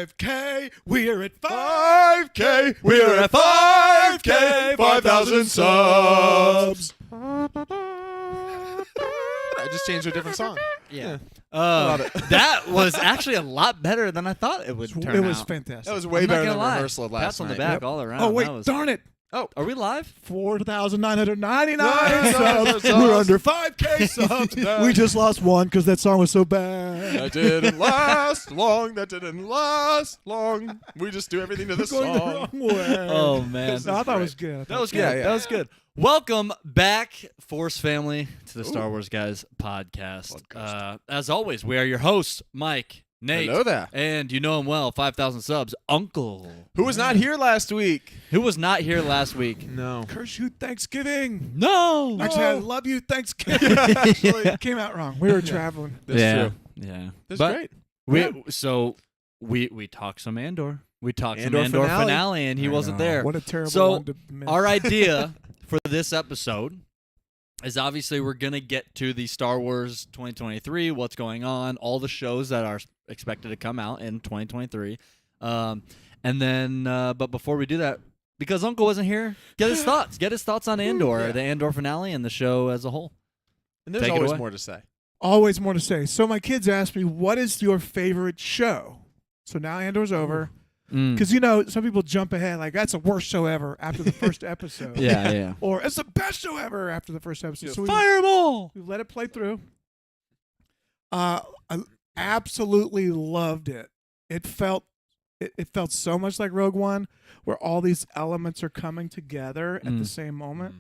5K. We're at 5K. We're at 5K. 5,000 subs. I just changed to a different song. Yeah. That was actually a lot better than I thought it would turn out. It was fantastic. That was way better than the rehearsal of last Pats on the night. back all around. Oh, wait, darn it. Oh, are we live? 4,999 subs. We're under 5K subs. We just lost one because that song was so bad. That didn't last long. That didn't last long. We just do everything to the Going the song. wrong way. Oh, man. No, I thought it was good. That was good. Yeah. That was good. Welcome back, Force family, to the Star Wars Guys podcast. As always, we are your hosts, Mike, Nate, Hello there. and you know him well, 5,000 subs, Uncle, Who was not here last week? who was not here last week. No. Curse you Thanksgiving. No. Actually, I love you Thanksgiving. Actually, it came out wrong. We were traveling. That's true. Yeah. That's But great. We talked some Andor. We talked some Andor Andor finale. finale, and he I wasn't know. there. What a terrible So, one to miss. Our idea for this episode is obviously we're going to get to the Star Wars 2023, what's going on, all the shows that are expected to come out in 2023. And then, but before we do that, because Uncle wasn't here, get his thoughts. Get his thoughts on Andor, the Andor finale, and the show as a whole. And there's Take it always away. more to say. Always more to say. So my kids asked me, what is your favorite show? So now Andor's over. Because, you know, some people jump ahead like, that's the worst show ever after the first episode. Yeah. Or it's the best show ever after the first episode. So Fireball! we let it play through. I absolutely loved it. It felt so much like Rogue One, where all these elements are coming together at the same moment.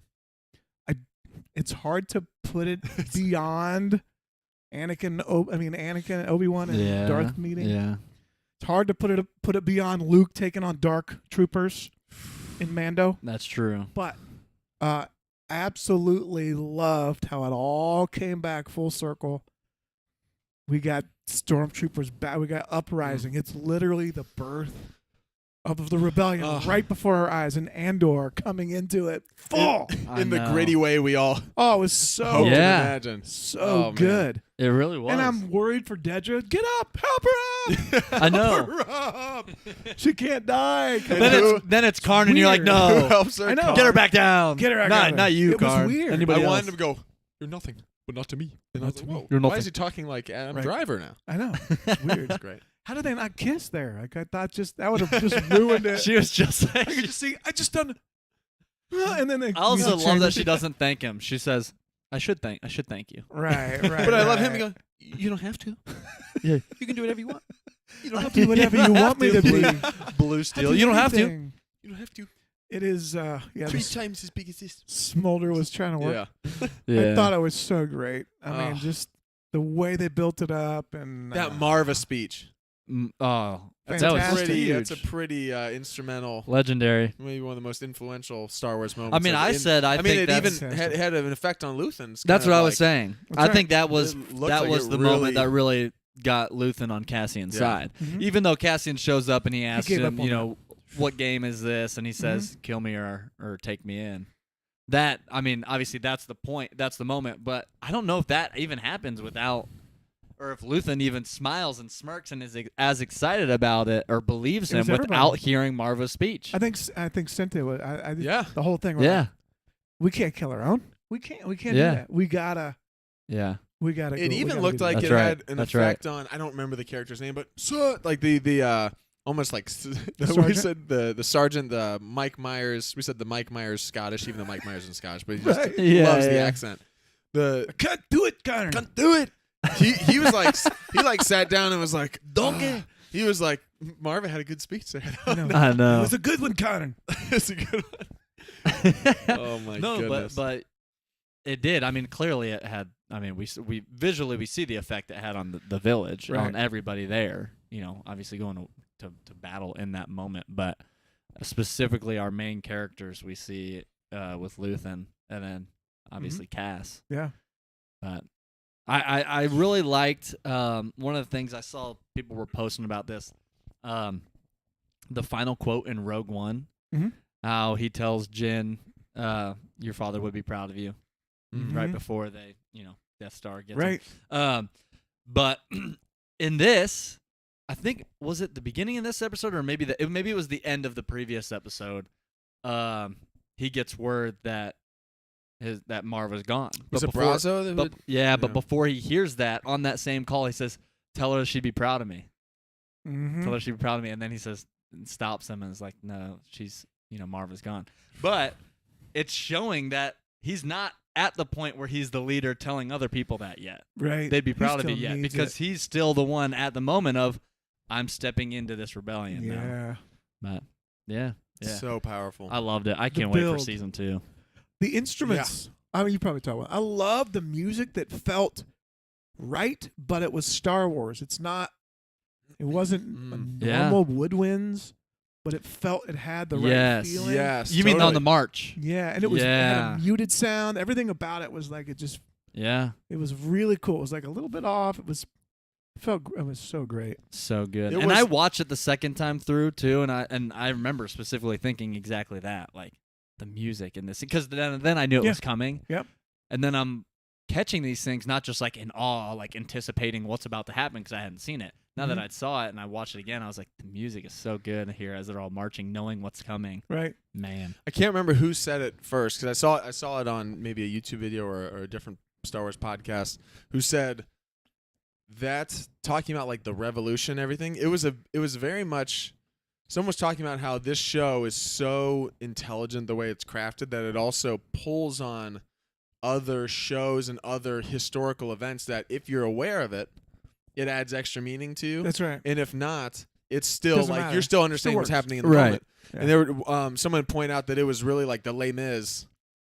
It's hard to put it beyond Anakin and Obi-Wan and Darth meeting. Yeah. It's hard to put it beyond Luke taking on Dark Troopers in Mando. That's true. But absolutely loved how it all came back full circle. We got stormtroopers back. We got Uprising. It's literally the birth of the rebellion right before our eyes, and Andor coming into it full. In the gritty way we all Oh, it was so hope Yeah. and imagine. so good. It really was. And I'm worried for Dedra. Get up, help her up. I know. Help her up. She can't die. Come And on. Then it's Karn, and you're like, weird. Who no. helps her? I know. Get her back down. Get her back down. Not you, It was Karn. weird. Anybody I else? wanted him to go, you're nothing, but not to me. And I was like, whoa. You're Why nothing. is he talking like Adam Right. Driver now? I know. Weird. It's great. How did they not kiss there? Like, I thought that would have just ruined it. She was just I like, could just see. I just done. And then they I also music love that changes. she doesn't thank him. She says, I should thank you. Right. But I love him. He right. goes, you don't have to. Yeah. You can do whatever you want. You don't I'll have do to. whatever you want me to be. Blue I'll steel. do You don't have to. anything. You don't have to. It is. Three times as big as this. Smolder was trying to work. Yeah. I thought it was so great. I mean, Oh. just the way they built it up and That Marva speech. Oh, that was Fantastic. huge. That's a pretty instrumental, Legendary. maybe one of the most influential Star Wars moments. I mean, I think it that's... even had an effect on Luthen. That's what I was saying. That's I right. think that was It looked like it the really- moment that really got Luthen on Cassian's Yeah. side. Mhm. Even though Cassian shows up and he asks gave him, up on what game is this? And he says, kill me or take me in. That, I mean, obviously that's the point. That's the moment. But I don't know if that even happens without, or if Luthen even smiles and smirks and is as excited about it or believes It was him without everybody. hearing Marva's speech. I think Cynthia was. Yeah. The whole thing. Was Yeah. like, we can't kill our own. We can't Yeah. do that. We gotta. Yeah. We gotta. It even looked like That's it right. had an That's effect on. I don't remember the character's name, but like the almost like we sergeant? said the sergeant, the Mike Myers. We said the Mike Myers Scottish, even though Mike Myers isn't Scottish, but he just Right. Yeah, loves the yeah. accent. The Can't do it, Connor. can't do it. He was like he like sat down and was like donkey. He was like Marva had a good speech there. I know. I It know. was a good one, Connor. It's a good one. Oh my no, goodness. but it did. I mean, clearly it had. I mean, we visually we see the effect it had on the village, Right. on everybody there. You know, obviously going to battle in that moment, but specifically our main characters we see with Luthen and then obviously Cass. Yeah. But I really liked one of the things I saw people were posting about this. The final quote in Rogue One, Mhm. how he tells Jin, "Your father would be proud of you," right Mhm. before they, Death Star gets Right. him. But in this, I think was it the beginning of this episode or maybe maybe it was the end of the previous episode. He gets word that that Marva's gone. Was But it before- Brazo? that But would- yeah, but Yeah. before he hears that on that same call, he says, "Tell her she'd be proud of me. Mm-hmm. Tell her she'd be proud of me." And then he says, stops him and is like, "No, she's Marva's gone." But it's showing that he's not at the point where he's the leader telling other people that yet. Right. They'd be He proud of you still yet needs because it. he's still the one at the moment of I'm stepping into this rebellion now. Yeah. But yeah. So powerful. I loved it. I can't wait for build. season 2. The instruments. I mean, you probably talk about. I love the music that felt right, but it was Star Wars. It wasn't Yeah. normal woodwinds, but it had the right Yes. feeling. Yes. You mean on totally. the march? Yeah, and it had Yeah. a muted sound. Everything about it was like it was really cool. It was like a little bit off. It was so great. So good. It And was- I watched it the second time through too, and I remember specifically thinking exactly that, like the music in this, because then I knew it Yeah. was coming. Yep. And then I'm catching these things not just like in awe, like anticipating what's about to happen because I hadn't seen it. Now that Mhm. I saw it and I watched it again, I was like, the music is so good here as they're all marching, knowing what's coming. Right. Man. I can't remember who said it first because I saw it on maybe a YouTube video or a different Star Wars podcast. Who said that talking about like the revolution and everything? It was very much. Someone was talking about how this show is so intelligent the way it's crafted that it also pulls on other shows and other historical events that if you're aware of it, it adds extra meaning to you. That's right. And if not, it's still Doesn't like matter. you're still understanding what's works. happening in the Right. moment. Yeah. And there were someone point out that it was really like the Les Mis.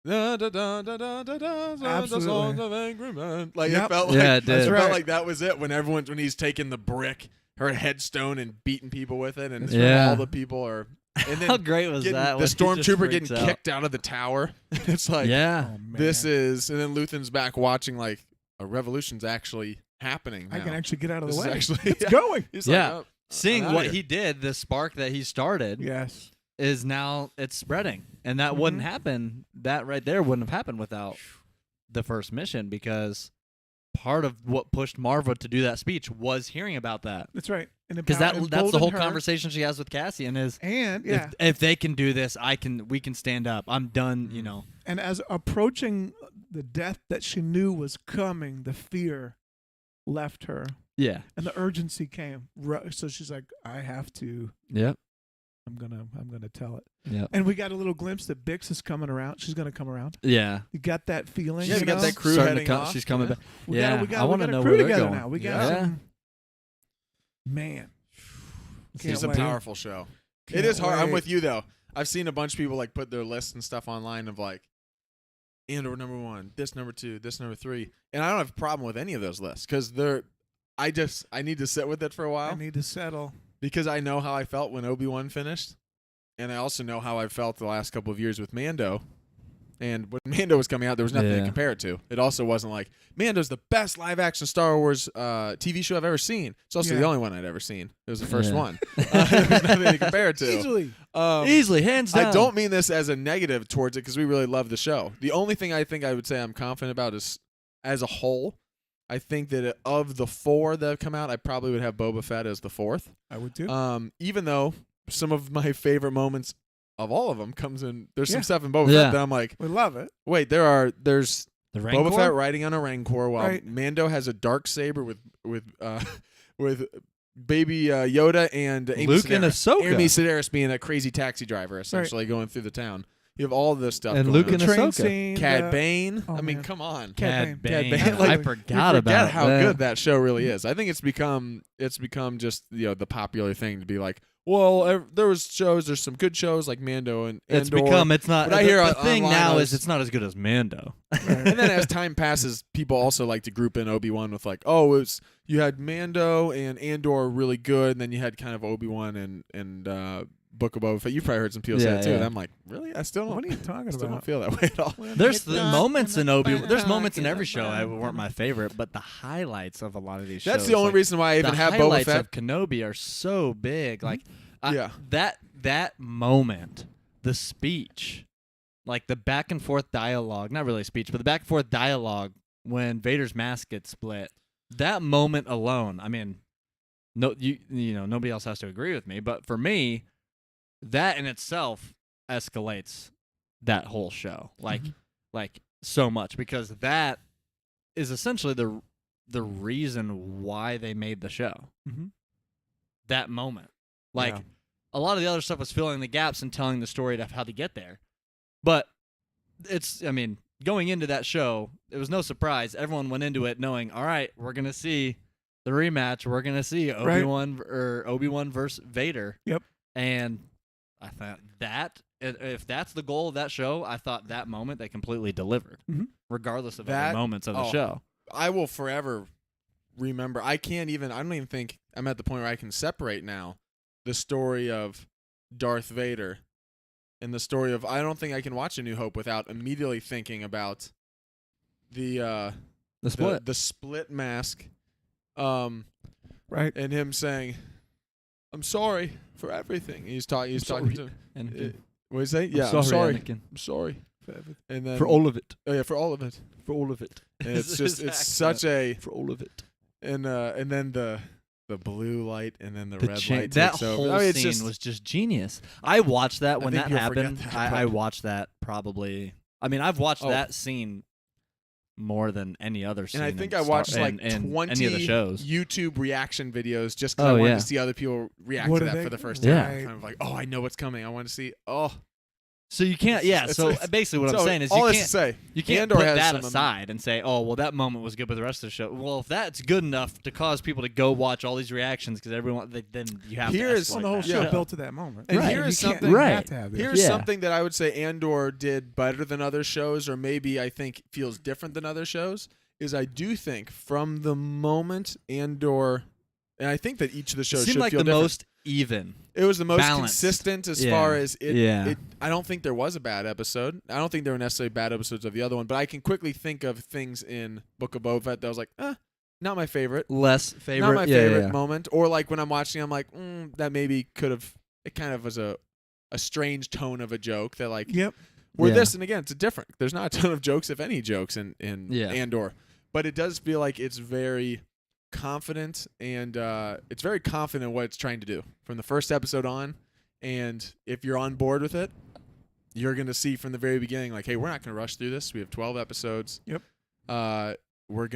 Da, da, da, da, da, da, da, the Absolutely. songs of angry men. Like Yep. it felt like Yeah, it did. That's it right. felt like that was it when he's taking the brick, her headstone, and beating people with it, and That's right. all the people are. And How then great was getting that? the when he just stormtrooper freaks getting out? kicked out of the tower. It's like Yeah. Oh, man. this is, and then Luthen's back watching like a revolution's actually happening. I can now. actually get out of the This is way. actually- It's yeah. going. He's Yeah. like, oh, Seeing I'm outta what here. he did, the spark that he started, Yes. is now it's spreading, and that wouldn't happen. That right there wouldn't have happened without the first mission, because part of what pushed Marva to do that speech was hearing about that, That's right. because that's the whole her. conversation she has with Cassian is And yeah, if they can do this, we can stand up. I'm done. You know. and as approaching the death that she knew was coming, the fear left her, Yeah. and the urgency came. So she's like, "I have to. Yep. I'm gonna tell it." Yep. And we got a little glimpse that Bix is coming around. She's gonna come around. Yeah. You got that feeling? Yeah, you we got know? that crew Starting to heading come- off. she's coming yeah. back. We Yeah, got, we got, I we wanna got know a where crew they're together going. now. We got Yeah. some. Man, It's a wait. powerful show. It Can't is hard. I'm wait. with you though. I've seen a bunch of people like put their lists and stuff online of like Andor number 1, this number 2, this number 3, and I don't have a problem with any of those lists because I need to sit with it for a I while need to settle. because I know how I felt when Obi-Wan finished, and I also know how I felt the last couple of years with Mando. And when Mando was coming out, there was nothing to Yeah. compare it to. It also wasn't like Mando's the best live-action Star Wars TV show I've ever seen. It's also Yeah. the only one I'd ever seen. It was the first Yeah. one. There was nothing to compare it to. Easily. Easily, hands down. I don't mean this as a negative towards it because we really love the show. The only thing I think I would say I'm confident about is, as a whole, I think that of the 4 that have come out, I probably would have Boba Fett as the 4th. I would too. Even though some of my favorite moments of all of them comes in, there's Yeah. some stuff in Boba Yeah. Fett that I'm like, We love it. wait, there's The Boba Rancor? Fett riding on a Rancor while Right. Mando has a dark saber with baby Yoda and Amy Luke and Sedaris. Ahsoka. Amy Sedaris being a crazy taxi driver, essentially going through the town. You have all this stuff. And going Luke on. and Train Ahsoka. scene. Cad Bane. Oh, I mean, man. come on. Cad Bane. Bane. Cad Bane. Like, I we forgot forget about how that. good that show really is. I think it's become just the popular thing to be like, well, there was shows. There's some good shows like Mando and It's Andor. become. It's not. But I the, hear the thing online now I is was- it's not as good as Mando. And then as time passes, people also like to group in Obi-Wan with like, oh, you had Mando and Andor really good, and then you had kind of Obi-Wan and Book of Boba Fett. You've probably heard some people say Yeah, that too. yeah. And I'm like, really? I still don't. What are you talking I still don't about? feel that way at all. There's the moments in There's moments in every show about. that weren't my favorite, but the highlights of a lot of these shows. That's the only like, reason why I even the have Boba highlights Fett. of Kenobi are so big. Like, Yeah. that moment, the speech, like the back and forth dialogue, not really a speech, but the back and forth dialogue when Vader's mask gets split. That moment alone, I mean, nobody else has to agree with me, but for me, that in itself escalates that whole show like so much, because that is essentially the reason why they made the show. Mm-hmm. That moment, like a lot of the other stuff was filling the gaps and telling the story of how to get there, but going into that show, it was no surprise. Everyone went into it knowing, all right, we're gonna see the rematch. We're gonna see Obi-Wan versus Vader. Yep. And I thought that if that's the goal of that show, I thought that moment they completely delivered, regardless of other moments of the show. I will forever remember. I don't even think I'm at the point where I can separate now the story of Darth Vader and the story of, I don't think I can watch A New Hope without immediately thinking about the split. the split mask, Right. and him saying, "I'm sorry for everything." He's talking to Anakin. what is that? Yeah, I'm sorry, Anakin. I'm sorry for everything. And then for all of it. Oh yeah, for all of it. For all of it. And it's just such a for all of it. And then the blue light and then the red light that takes over. whole scene was just genius. I watched that when that happened. I watched that probably. I mean, I've watched that scene more than any other scene. And I think I watched like 20 any of the shows. YouTube reaction videos just because I wanted to see other people react to that for the first time. Yeah. Kind of like, oh, I know what's coming. I want to see. Oh. So you can't, so basically what I'm saying is you can't Andor put has that some aside and say, oh, well, that moment was good, but the rest of the show, well, if that's good enough to cause people to go watch all these reactions because everyone, then you have Here's to the whole show built to that moment. And right. here's something, here's something that I would say Andor did better than other shows, or maybe I think feels different than other shows, is I do think from the moment Andor, and I think that each of the shows seemed should like feel the different. most even. It was the most balanced. consistent as far as it. I don't think there was a bad episode. I don't think there were necessarily bad episodes of the other one, but I can quickly think of things in Book of Boba Fett that I was like, not my favorite. Less favorite. Not my favorite moment. Or like when I'm watching, I'm like, that maybe could have. It kind of was a strange tone of a joke that like. Yep. Where this, and again, it's different. There's not a ton of jokes, if any jokes, in Andor, but it does feel like it's very confident, and it's very confident in what it's trying to do from the first episode on. And if you're on board with it, you're going to see from the very beginning, like, hey, we're not going to rush through this. We have 12 episodes. Yep. We're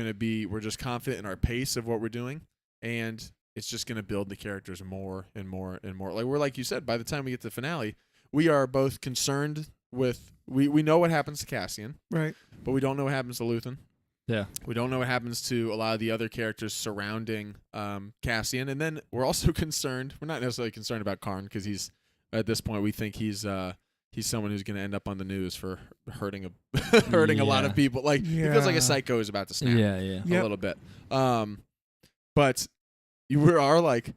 just confident in our pace of what we're doing, and it's just going to build the characters more and more and more. Like you said, by the time we get to the finale, we are both concerned with, we know what happens to Cassian, right? But we don't know what happens to Luthen. Yeah. We don't know what happens to a lot of the other characters surrounding Cassian. And then we're also concerned, we're not necessarily concerned about Karn, because he's, at this point, we think he's someone who's going to end up on the news for hurting a lot of people. Like, he feels like a psycho is about to snap a little bit. But you are like,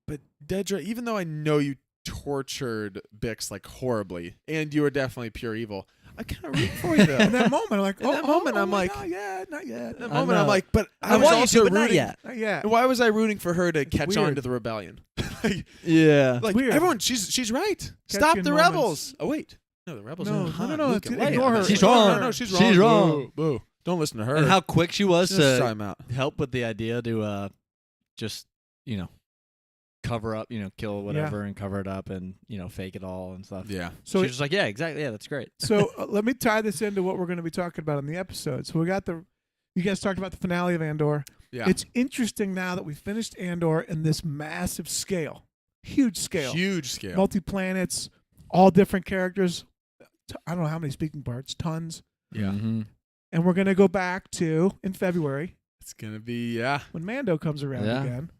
but Dedra, even though I know you tortured Bix like horribly, and you were definitely pure evil, I kind of root for you though. In that moment, I'm like, I'm like, not yet. not moment, I'm like, but I was want you also to, but not rooting. yet. Not yet. Why was I rooting for her to catch on weird. to the rebellion? Yeah. Like weird. everyone, she's right. Catch Stop in the moments. rebels. Oh wait, no, the rebels. No, are Han, no, Luke, and Leia. ignore her. She's wrong. No, she's wrong. She's wrong. Boo, boo. Don't listen to her. And how quick she was Just try to 'em out. help with the idea to just, cover up, kill whatever and cover it up and, fake it all and stuff. Yeah. So she's just like, yeah, exactly. Yeah, that's great. So let me tie this into what we're going to be talking about in the episode. So you guys talked about the finale of Andor. Yeah. It's interesting now that we finished Andor in this massive scale, huge scale, multi-planets, all different characters. I don't know how many speaking parts, tons. Yeah. Mm-hmm. And we're going to go back to, in February, It's gonna be when Mando comes around again.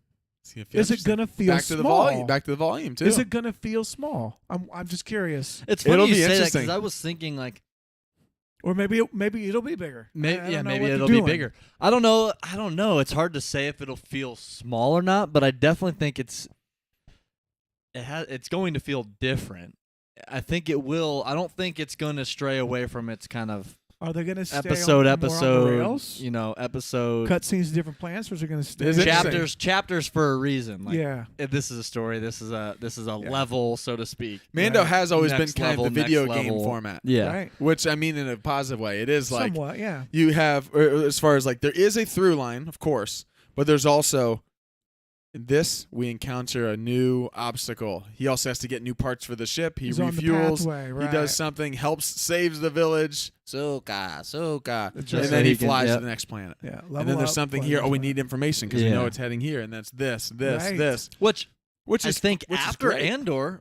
Is it going to feel back small? to the volume? Back to the volume too. Is it going to feel small? I'm just curious. It's funny It'll you be say that interesting. because I was thinking like, Or maybe it'll be bigger. maybe I don't know what it'll they're be doing. bigger. I don't know. It's hard to say if it'll feel small or not, but I definitely think it's going to feel different. I think it will. I don't think it's going to stray away from its kind of Are they going to stay episode, more on the rails? episode Cutscenes, different plans, or is it going to stay? Is it chapters for a reason. Like, Yeah. if this is a story. This is a level, so to speak. Mando has always been Next kind level, of the video next game level. format. Yeah. Right. Which I mean in a positive way. It is like Somewhat, yeah. you have, as far as like there is a through line, of course, but there's also In this, we encounter a new obstacle. He also has to get new parts for the ship. He He's on the refuels. pathway, right. He does something, saves the village. Suka. That's And right. then he can- flies yep. to the next planet. Yeah, And then there's something here. Oh, we need information because we know Yeah. it's heading here. And that's this, Right. this. Which Which I is think which is after great. Andor,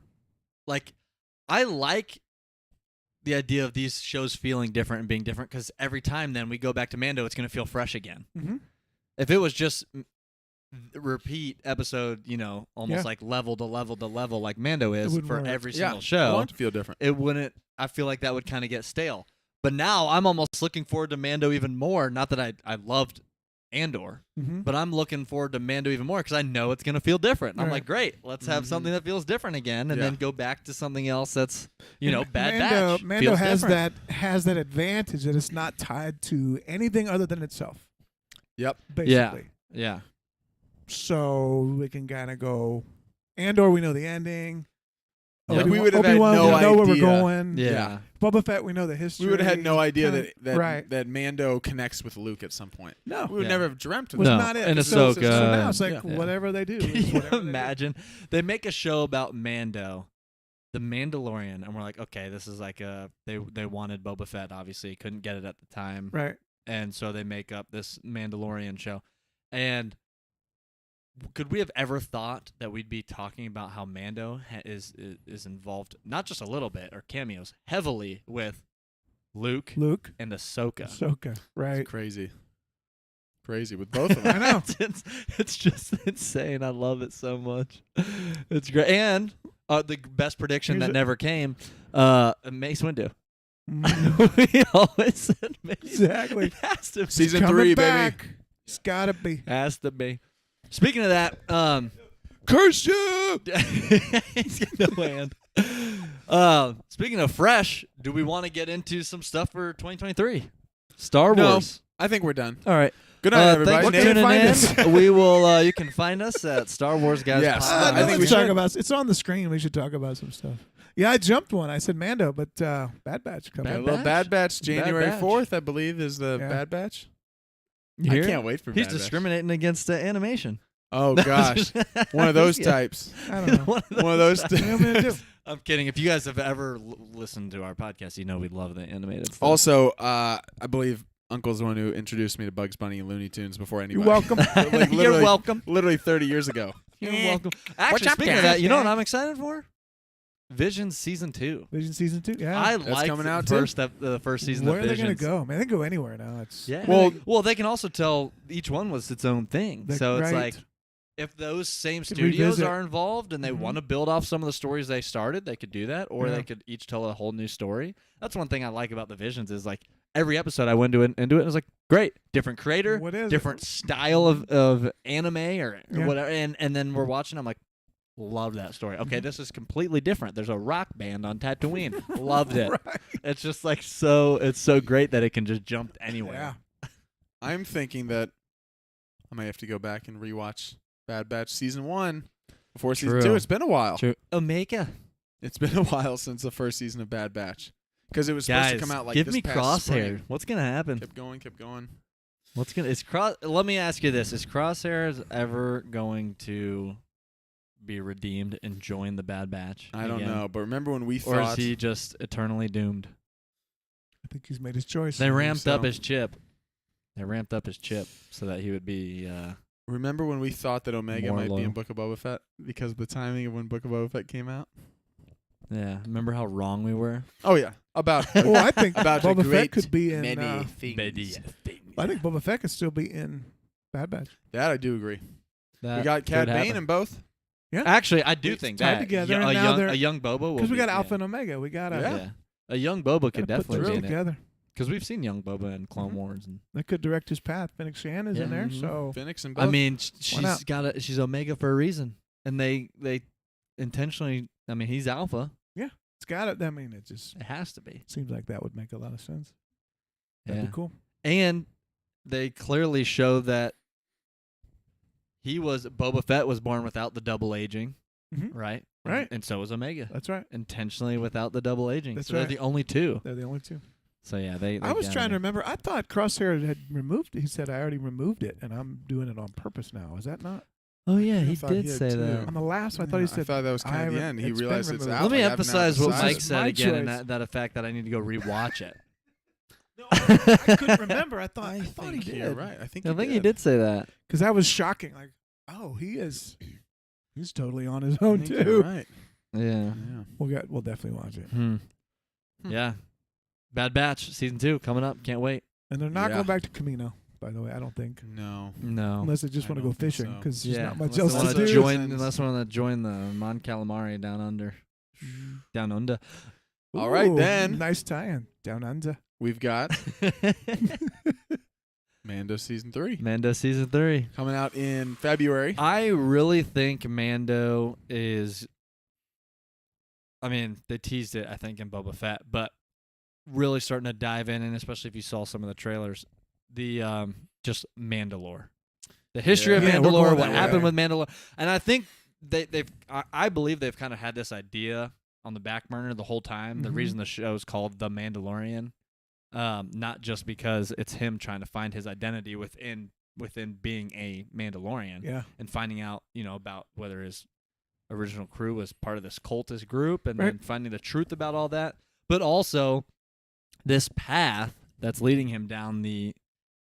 like, I like the idea of these shows feeling different and being different because every time then we go back to Mando, it's going to feel fresh again. Mm-hmm. If it was just repeat episode, almost Yeah. like level to level to level like Mando is wouldn't for work. every Yeah, single I show, want it to feel different. it wouldn't. I feel like that would kind of get stale. But now I'm almost looking forward to Mando even more. Not that I loved Andor, Mm-hmm. but I'm looking forward to Mando even more because I know it's going to feel different. And I'm Right. like, great, let's have Mhm. something that feels different again, and Yeah. then go back to something else that's Bad Mando, Batch. Mando feels has different. that advantage that it's not tied to anything other than itself. Yep. Basically. Yeah, So we can kind of go Andor, we know the ending. Like, we would have had Obi-Wan, no we know where we're idea. going. yeah. Boba Fett, we know the history. We would have had no idea Kinda- that right. that Mando connects with Luke at some point. No, We would Yeah. never have dreamt of was that. No. not it. And so, Ahsoka so now it's like Yeah. whatever they do. Can is you whatever they do. imagine? They make a show about Mando, the Mandalorian, and we're like, okay, this is like they wanted Boba Fett, obviously couldn't get it at the time, Right. and so they make up this Mandalorian show. And could we have ever thought that we'd be talking about how Mando is involved, not just a little bit or cameos, heavily with Luke Luke, and Ahsoka? Ahsoka. Right. It's crazy with both of them. I know. it's just insane. I love it so much. It's great. And the best prediction Here's that a- never came, Mace Windu. Mhm. We always said Mace. Exactly. It has to be. Season Coming 3, back. baby. It's gotta be. Has to be. Speaking of that, Curse you! he's got no hand. Speaking of fresh, do we want to get into some stuff for 2023? Star No. Wars. I think we're done. All right. Good night, Thanks everybody. for Where can they tuning find in. We will. You can find us at Star Wars Guys. Yes. Pod. I think we let's talk should. about. It's on the screen. We should talk about some stuff. Yeah, I jumped one. I said Mando, but Bad Batch coming. Bad A little Bad Batch, Bad January Batch. 4th, I believe, is the Yeah. Bad Batch. You I hear it? can't wait for He's Bad Batch. discriminating against animation. Oh, gosh. One of those Yeah. types. I don't know. One One of those What am I gonna do? I'm kidding. If you guys have ever listened to our podcast, you know we love the animated stuff. Also, I believe Uncle's the one who introduced me to Bugs Bunny and Looney Tunes before anybody. You're welcome. Like, You're literally- welcome. Literally 30 years ago. You're Eh. welcome. Actually, up, speaking of guys? that, you know what I'm excited for? Vision Season 2. Vision season 2. Yeah. I That's like coming out, the too? first season Where of are they gonna Visions. go? Man, they can go anywhere now. It's Yeah. Well- they can also tell each one was its own thing. They're So it's right. like if those same Could studios revisit. are involved and they Mhm. want to build off some of the stories they started, they could do that, or Yeah. they could each tell a whole new story. That's one thing I like about the Visions is like every episode I went into it and it was like great, different creator, What is it? different style of anime or Yeah. whatever, and then we're watching. I'm like, love that story. Okay, Mhm. this is completely different. There's a rock band on Tatooine. Loved it. Right. It's just like it's so great that it can just jump anywhere. Yeah. I'm thinking that I might have to go back and rewatch Bad Batch Season 1 before Season True. 2. It's been a while. True. Omega. It's been a while since the first season of Bad Batch. Because it was Guys, supposed to come out like give this me past Crosshair. spring. What's gonna happen? Kept going. What's gonna Let me ask you this: is Crosshairs ever going to be redeemed and join the Bad Batch? I don't again? know. But remember when we Or is thought... he just eternally doomed? I think he's made his choice. They ramped up so. his chip. They ramped up his chip so that he would be. Remember when we thought that Omega More might be loyal. in Book of Boba Fett? Because of the timing of when Book of Boba Fett came out? Yeah. Remember how wrong we were? Oh, yeah. About... Well, I think About the Boba Fett great could be in. many things. I think Boba Fett could still be in Bad Batch. That I do agree. That We got could Cad happen. Bane in both. Actually, I do It's think tied that together, a and now young they're- a young Boba will Because we be- got yeah. Alpha and Omega. We got to Yeah. A young Boba could definitely put be those in it together. because we've seen young Boba in Clone Mhm. Wars and. That could direct his path. Fennec Shan is in Yeah. there, Mhm. so Phoenix and both. I mean, not? she's Omega for a reason, and they intentionally. I mean, he's Alpha. it's got it. I mean, it just It has to be. seems like that would make a lot of sense. That'd Yeah, be cool. and they clearly show that Boba Fett was born without the double aging, Mhm. right? Right. And so was Omega, That's right. intentionally without the double aging. That's so they're right. the only two. They're the only two. So yeah, they I was gotta trying be. to remember. I thought Crosshair had removed it. He said, I already removed it, and I'm doing it on purpose now. Is that not? Oh yeah, I he thought did he had say two. that. On the last one, I thought he said. I thought that was kind of the end. He it's been realized it's removed. out. Let me like, I haven't emphasize what decided. Mike This is said my again, and choice. that effect that I need to go rewatch it. No, I couldn't remember. I thought he think did. you're right. I think I think he did say that. Because that was shocking. Like, oh, he's totally on his I own think you're too. right. Yeah. Yeah. We'll definitely watch it. Yeah. Bad Batch season 2 coming up. Can't wait. And they're not Yeah. going back to Camino, by the way. I don't think, No. No. unless they just I want to go don't think fishing so. because there's yeah. not much unless else they to wanna do. join, unless they want to join the Mon Calamari down under. Down under. All right, Ooh, then. nice tie-in. Down under. We've got Mando season 3 Mando season 3. coming out in February. I really think Mando is. I mean, they teased it, I think, in Boba Fett, but really starting to dive in, and especially if you saw some of the trailers, the just Mandalore, the history of Yeah, we're Mandalore, going what that happened way. with Mandalore, and I think I believe they've kind of had this idea on the back burner the whole time. The Mhm. reason the show is called The Mandalorian, not just because it's him trying to find his identity within being a Mandalorian Yeah. and finding out, about whether his original crew was part of this cultist group and then Right. finding the truth about all that, but also this path that's leading him down the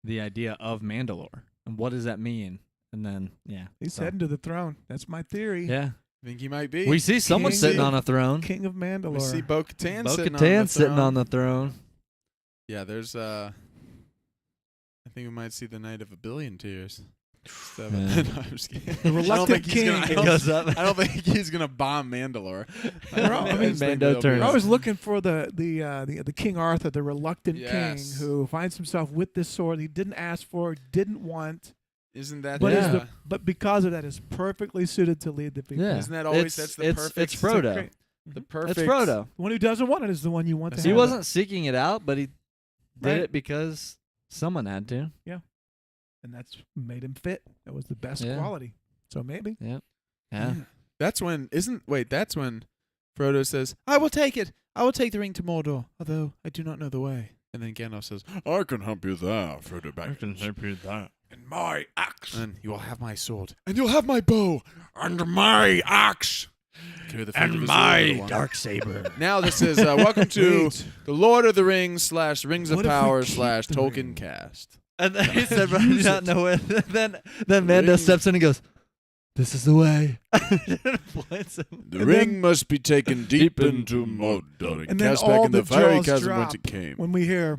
idea of Mandalore. And what does that mean? And then, yeah. He's so, heading to the throne. That's my theory. Yeah. I think he might be. We see someone King sitting of- on a throne. King of Mandalore. We see Bo-Katan sitting on the Bo-Katan sitting throne. on the throne. Yeah, there's I think we might see the Night of a Billion Tears. Yeah. No, I'm just kidding. The reluctant he's gonna, king. It goes up. I don't think he's gonna bomb Mandalore. I mean, just think Mando it'll be- turns. I was looking for the King Arthur, the reluctant Yes. king who finds himself with this sword he didn't ask for, didn't want, Isn't that? but Yeah. but because of that is perfectly suited to lead the people. Yeah. Isn't that always It's- that's the it's- perfect? it's Frodo. Great. The perfect. It's Frodo. The one who doesn't want it is the one you want to He He have. wasn't seeking it out, but he did Right. it because someone had to. And that's made him fit. That was the best Yeah. quality. So maybe. Yeah. That's when that's when Frodo says, "I will take it. I will take the ring to Mordor, although I do not know the way." And then Gandalf says, "I can help you there, Frodo Baggins. And my axe. And you will have my sword, and you'll have my bow, and my axe, Carry the fate of his little one. dark saber. Now this is welcome to Wait. the Lord of the Rings / Rings of What if we Power / keep the Tolkien ring? cast. And then he said, "But I Use do not it. know it." Then Mando Ring. steps in and goes, "This is the way." Points him. The And ring then- must be taken deep Deep into into Mordor And then cast all back in the the fiery jaws chasm drop whence it came. when we hear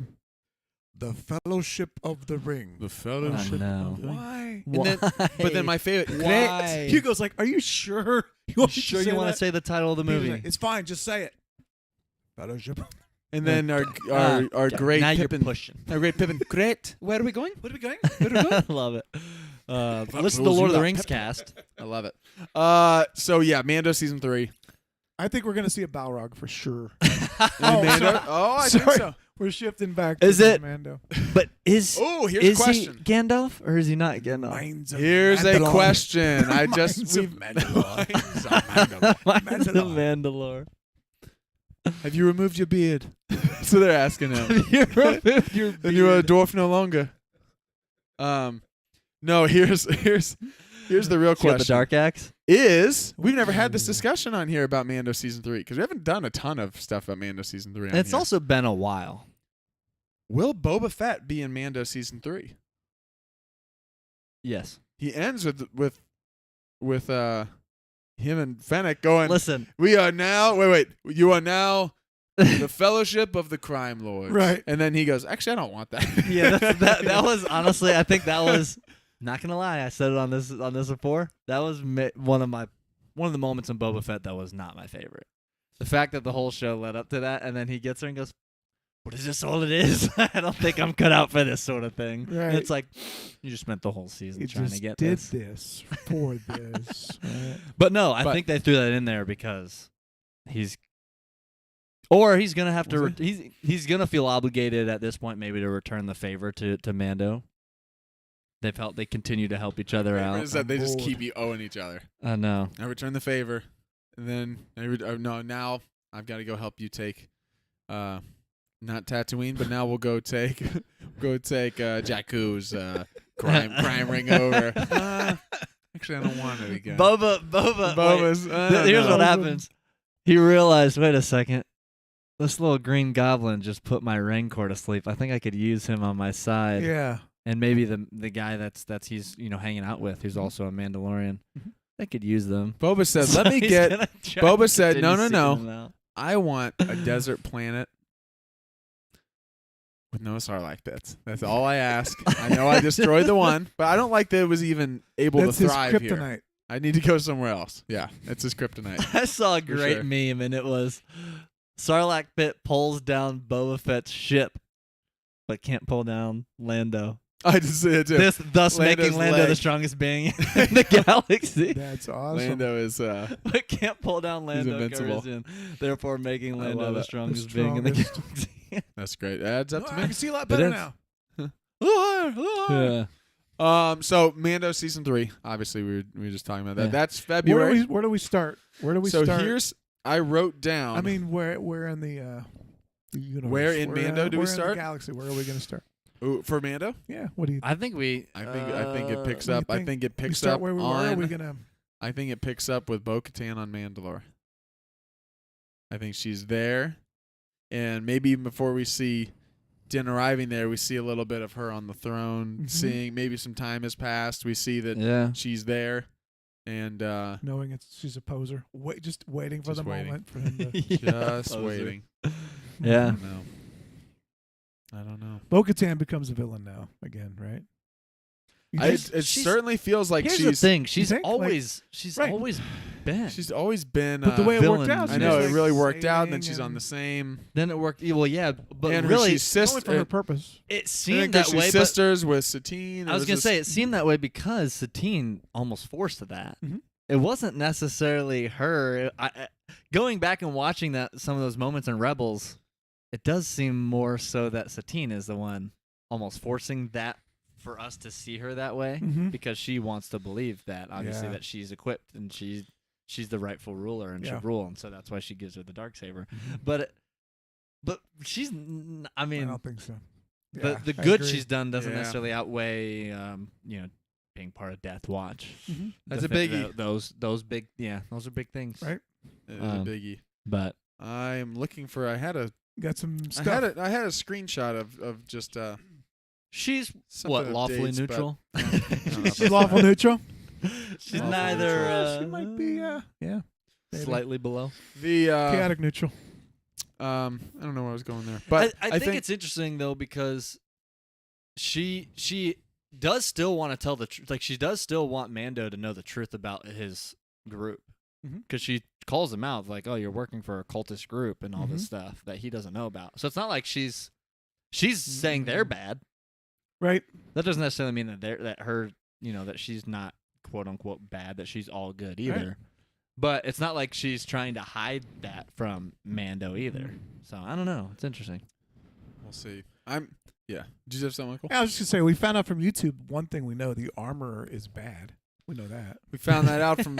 the Fellowship of the Ring. The Fellowship no. of the Ring. Why? And then- But then my favorite. Why? Hugo's like, "Are you sure? You You want me sure to you say want to that?" say the title of the He was movie? like, "It's fine. Just say it." Fellowship. And then our Okay, great now you're Pippin. pushing. Our great Pippin. Great. Where are we going? What are we going? I love it. Listen to the rules Lord of you the up. Rings cast. I love it. So yeah, Mando season 3. I think we're gonna see a Balrog for sure. And Mando. sorry. Oh, I Sorry. think so. We're shifting back. Is to it- Mando? But is Oh, here's a is he question. Gandalf or is he not Gandalf? Minds of Here's a Mandalore. question. I just Minds of we've- Mandalore. Minds of Mandalore. Mine's the Mandalore. Have you removed your beard? So they're asking him. You removed your Then you're a beard. dwarf no longer. No. Here's the real He's got question. the dark axe. We've never had this discussion on here about Mando season 3 because we haven't done a ton of stuff about Mando season 3. On It's here. also been a while. Will Boba Fett be in Mando season 3? Yes. He ends with him and Fennec going. Listen. We are now. Wait. You are now the Fellowship of the Crime Lords. Right. And then he goes, actually, I don't want that. Yeah, that was honestly. I think that was not gonna lie. I said it on this before. That was one of the moments in Boba Fett that was not my favorite. The fact that the whole show led up to that, and then he gets her and goes, "What is this all it is? I don't think I'm cut out for this sort of thing." And Right. it's like you just spent the whole season He trying just to get did this. for this. Right? But no, I But- think they threw that in there because he's gonna have to. Was He's gonna feel obligated at this point, maybe to return the favor to Mando. They continue to help each other out. Is that they just bored. keep owing each other. I know. I return the favor, and then now I've got to go help you take, not Tatooine, but now we'll go take Jakku's crime ring over. Actually, I don't want it again. Boba's. Here's no. what happens. He realized, wait a second. This little green goblin just put my Rancor to sleep. I think I could use him on my side. Yeah. And maybe the guy that's he's hanging out with, who's also a Mandalorian. I could use them. Boba said, So "Let me he's get." gonna try Boba to said, "No, continue no, seeking no. them out. I want a desert planet with no Sarlacc pits. That's all I ask. I know I destroyed the one, but I don't like that it was even able That's to his thrive here. kryptonite. I need to go somewhere else. Yeah, it's his kryptonite. I saw a For great sure. meme, and it was Sarlacc pit pulls down Boba Fett's ship, but can't pull down Lando. I just see it too. Thus Lando's making Lando the leg. strongest being in the galaxy. That's awesome. Lando is But can't pull down Lando invincible. Calrissian, therefore making I Lando love the it. strongest The being in the strongest. galaxy. that's great. Adds up No, to I me. can see a lot But better that's- now. Yeah. So Mando season 3. Obviously, we were just talking about that. Yeah. That's February. Where do we start? Where do we so start? here's I wrote down. I mean, where in the universe? Where in Mando do we where in start? the galaxy. Where are we going to start? Ooh, for Mando, Yeah. What do you? I think we. I think it picks what do you up. I think? think it we picks start up where we were. on. Are we gonna? I think it picks up with Bo-Katan on Mandalore. I think she's there, and maybe even before we see Din arriving there, we see a little bit of her on the throne. Mhm. Seeing maybe some time has passed. We see that Yeah. she's there, and Knowing she's a poser. Just waiting for Just the waiting. moment for him to. just poser. waiting. Yeah. I don't know. Bo-Katan becomes a villain now again, right? You It just- she's- certainly feels like Here's she's the thing. She's think? Like- always Right. been. she's always been. but the way it worked villain. out, I she know was, it like, really worked out, and then saving she's on and- the same. Then it worked. Well, yeah, but and really, she's only sister. for her purpose. it I seemed think that she's way. But sisters with Satine. I was gonna say it seemed that way because Satine almost forced that. Mhm. It wasn't necessarily her. Going back and watching some of those moments in Rebels, it does seem more so that Satine is the one almost forcing that for us to see her that way Mhm. because she wants to believe that obviously Yeah. that she's equipped and she's the rightful ruler and Yeah. should rule, and so that's why she gives her the darksaber. Mhm. But she's I I mean don't think so. the Yeah, the I good agree. she's done doesn't Yeah. necessarily outweigh being part of Death Watch. Mhm. That's a biggie. Those big those are big things. Right. It is a Um, biggie. But I am looking for. I had a Got some stuff. I had a screenshot of just she's something what, of lawfully dates, but- neutral? She's lawful neutral. She's Lawful neither neutral. She might be. Yeah. maybe. slightly below. the Chaotic neutral. I don't know where I was going there, but I think it's interesting though because she does still want to tell the truth. Like she does still want Mando to know the truth about his group Mhm. because she calls him out like, "Oh, you're working for a cultist group and all this Mhm. stuff that he doesn't know about." So it's not like she's saying they're bad. Right. That doesn't necessarily mean that her that she's not quote unquote bad, that she's all good either. But it's not like she's trying to hide that from Mando either. So I don't know. It's interesting. we'll see. Yeah. Did you have something, Michael? Yeah, I was just gonna say we found out from YouTube one thing we know: the armor is bad. We know that. We found that out from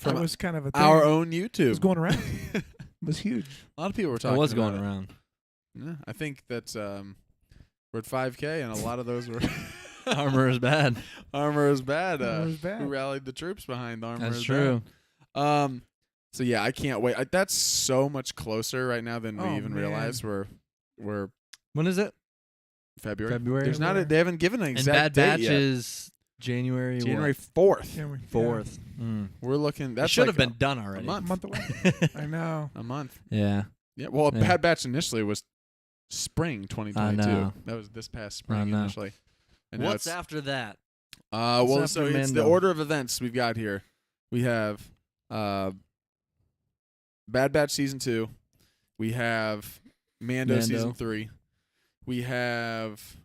That was kind of a thing. our own It was YouTube. going around. It was huge. A lot of people were It talking. was going about it. around. Yeah, I think that's we're at 5K, and a lot of those were Armor is bad. armor is bad. Armor is bad. Who rallied the troops behind armor? That's is true. Bad. So yeah, I can't wait. That's so much closer right now than we Oh, even man. realized. We're When is it? February. February. There's not. They haven't given an And exact Bad date Batch yet. is January January 4th. January 4th. We're looking. That That's should like have been done already. month. A month away. I know. a month. Yeah. Yeah. Well, Yeah. Bad Batch initially was spring 2022. know. That was this past spring know. initially. And now What's it's- after that? well, after so it's the Mando? order of events we've got here. We have Bad Batch season 2. We have Mando. Season 3. We have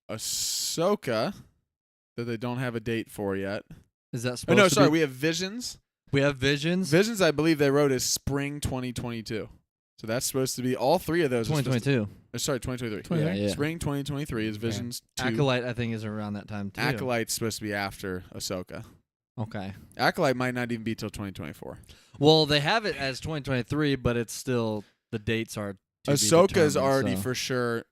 Ahsoka that they don't have a date for yet. Is that Oh supposed no, to sorry. be? We have Visions. We have Visions. Visions, I believe they wrote is spring 2022. So that's supposed to be all three of those. are supposed 2022. to- sorry, 2023. 23? Yeah. Spring 2023 is Okay. Visions 2. Acolyte, I think, is around that time too. Acolyte's supposed to be after Ahsoka. Okay. Acolyte might not even be till 2024. Well, they have it as 2023, but it's still the dates are. To be Ahsoka's determined, already so. for sure.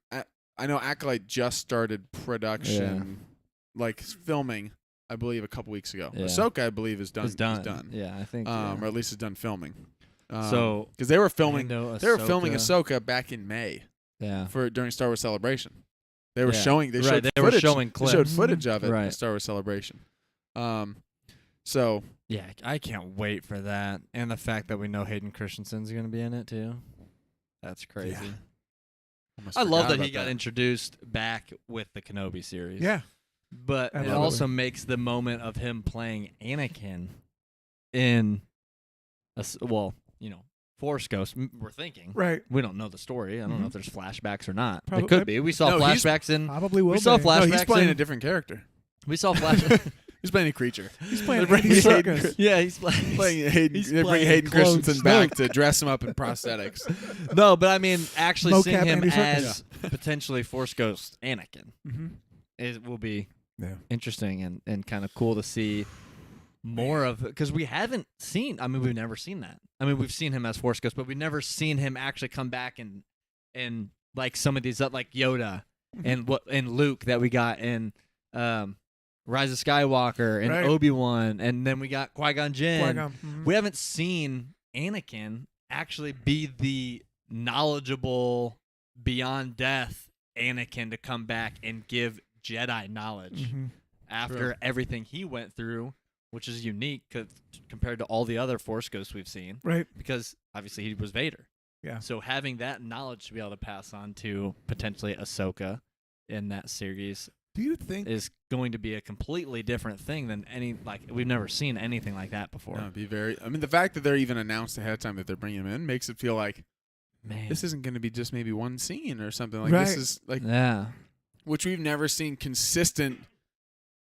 I know Acolyte just started production, like filming. I believe, a couple weeks ago. Yeah. Ahsoka, I believe, is done. It's done. Is done. Yeah, I think. Or at least is done filming. So because they were filming, Mando, they were filming Ahsoka. Ahsoka back in May Yeah. during Star Wars Celebration. They were Yeah. showing. They Right, showed they footage. were showing They clips. showed footage of it Right. at Star Wars Celebration. So Yeah, I can't wait for that, and the fact that we know Hayden Christensen's going to be in it too. That's crazy. Yeah. almost I love forgot that he about got introduced back with the Kenobi series. Yeah. But it Absolutely. also makes the moment of him playing Anakin in, Force Ghost. We're thinking. Right. We don't know the story. I don't know if there's flashbacks or not. Probably- It could be. We saw No, he's- flashbacks in. Probably will We saw be. flash- No, he's flashbacks playing in- a different character. We saw flashbacks. He's playing a creature. He's playing They're Andy bringing Serkis. yeah, he's playing. Hayden. They're bringing playing Hayden clone Christensen back to dress him up in prosthetics. No, but I mean, actually Mocap seeing him Andy Serkis. as potentially Force Ghost Anakin Mm-hmm. will be Yeah. interesting and kind of cool to see more of, because we haven't seen. I mean, we've never seen that. I mean, we've seen him as Force Ghost, but we've never seen him actually come back and like some of these like Yoda and Luke that we got in Rise of Skywalker and Right. Obi-Wan, and then we got Qui-Gon Jinn. Qui-Gon. Mhm. We haven't seen Anakin actually be the knowledgeable beyond death Anakin to come back and give Jedi knowledge Mhm. after True. everything he went through, which is unique compared to all the other Force Ghosts we've seen, Right. because obviously he was Vader. Yeah. So having that knowledge to be able to pass on to potentially Ahsoka in that series Do you think? is going to be a completely different thing than we've never seen anything like that before. No, it'd be very. I mean, the fact that they're even announced ahead of time that they're bringing him in makes it feel like Man. this isn't going to be just maybe one scene or something. Like Right. this is like, Yeah. which we've never seen consistent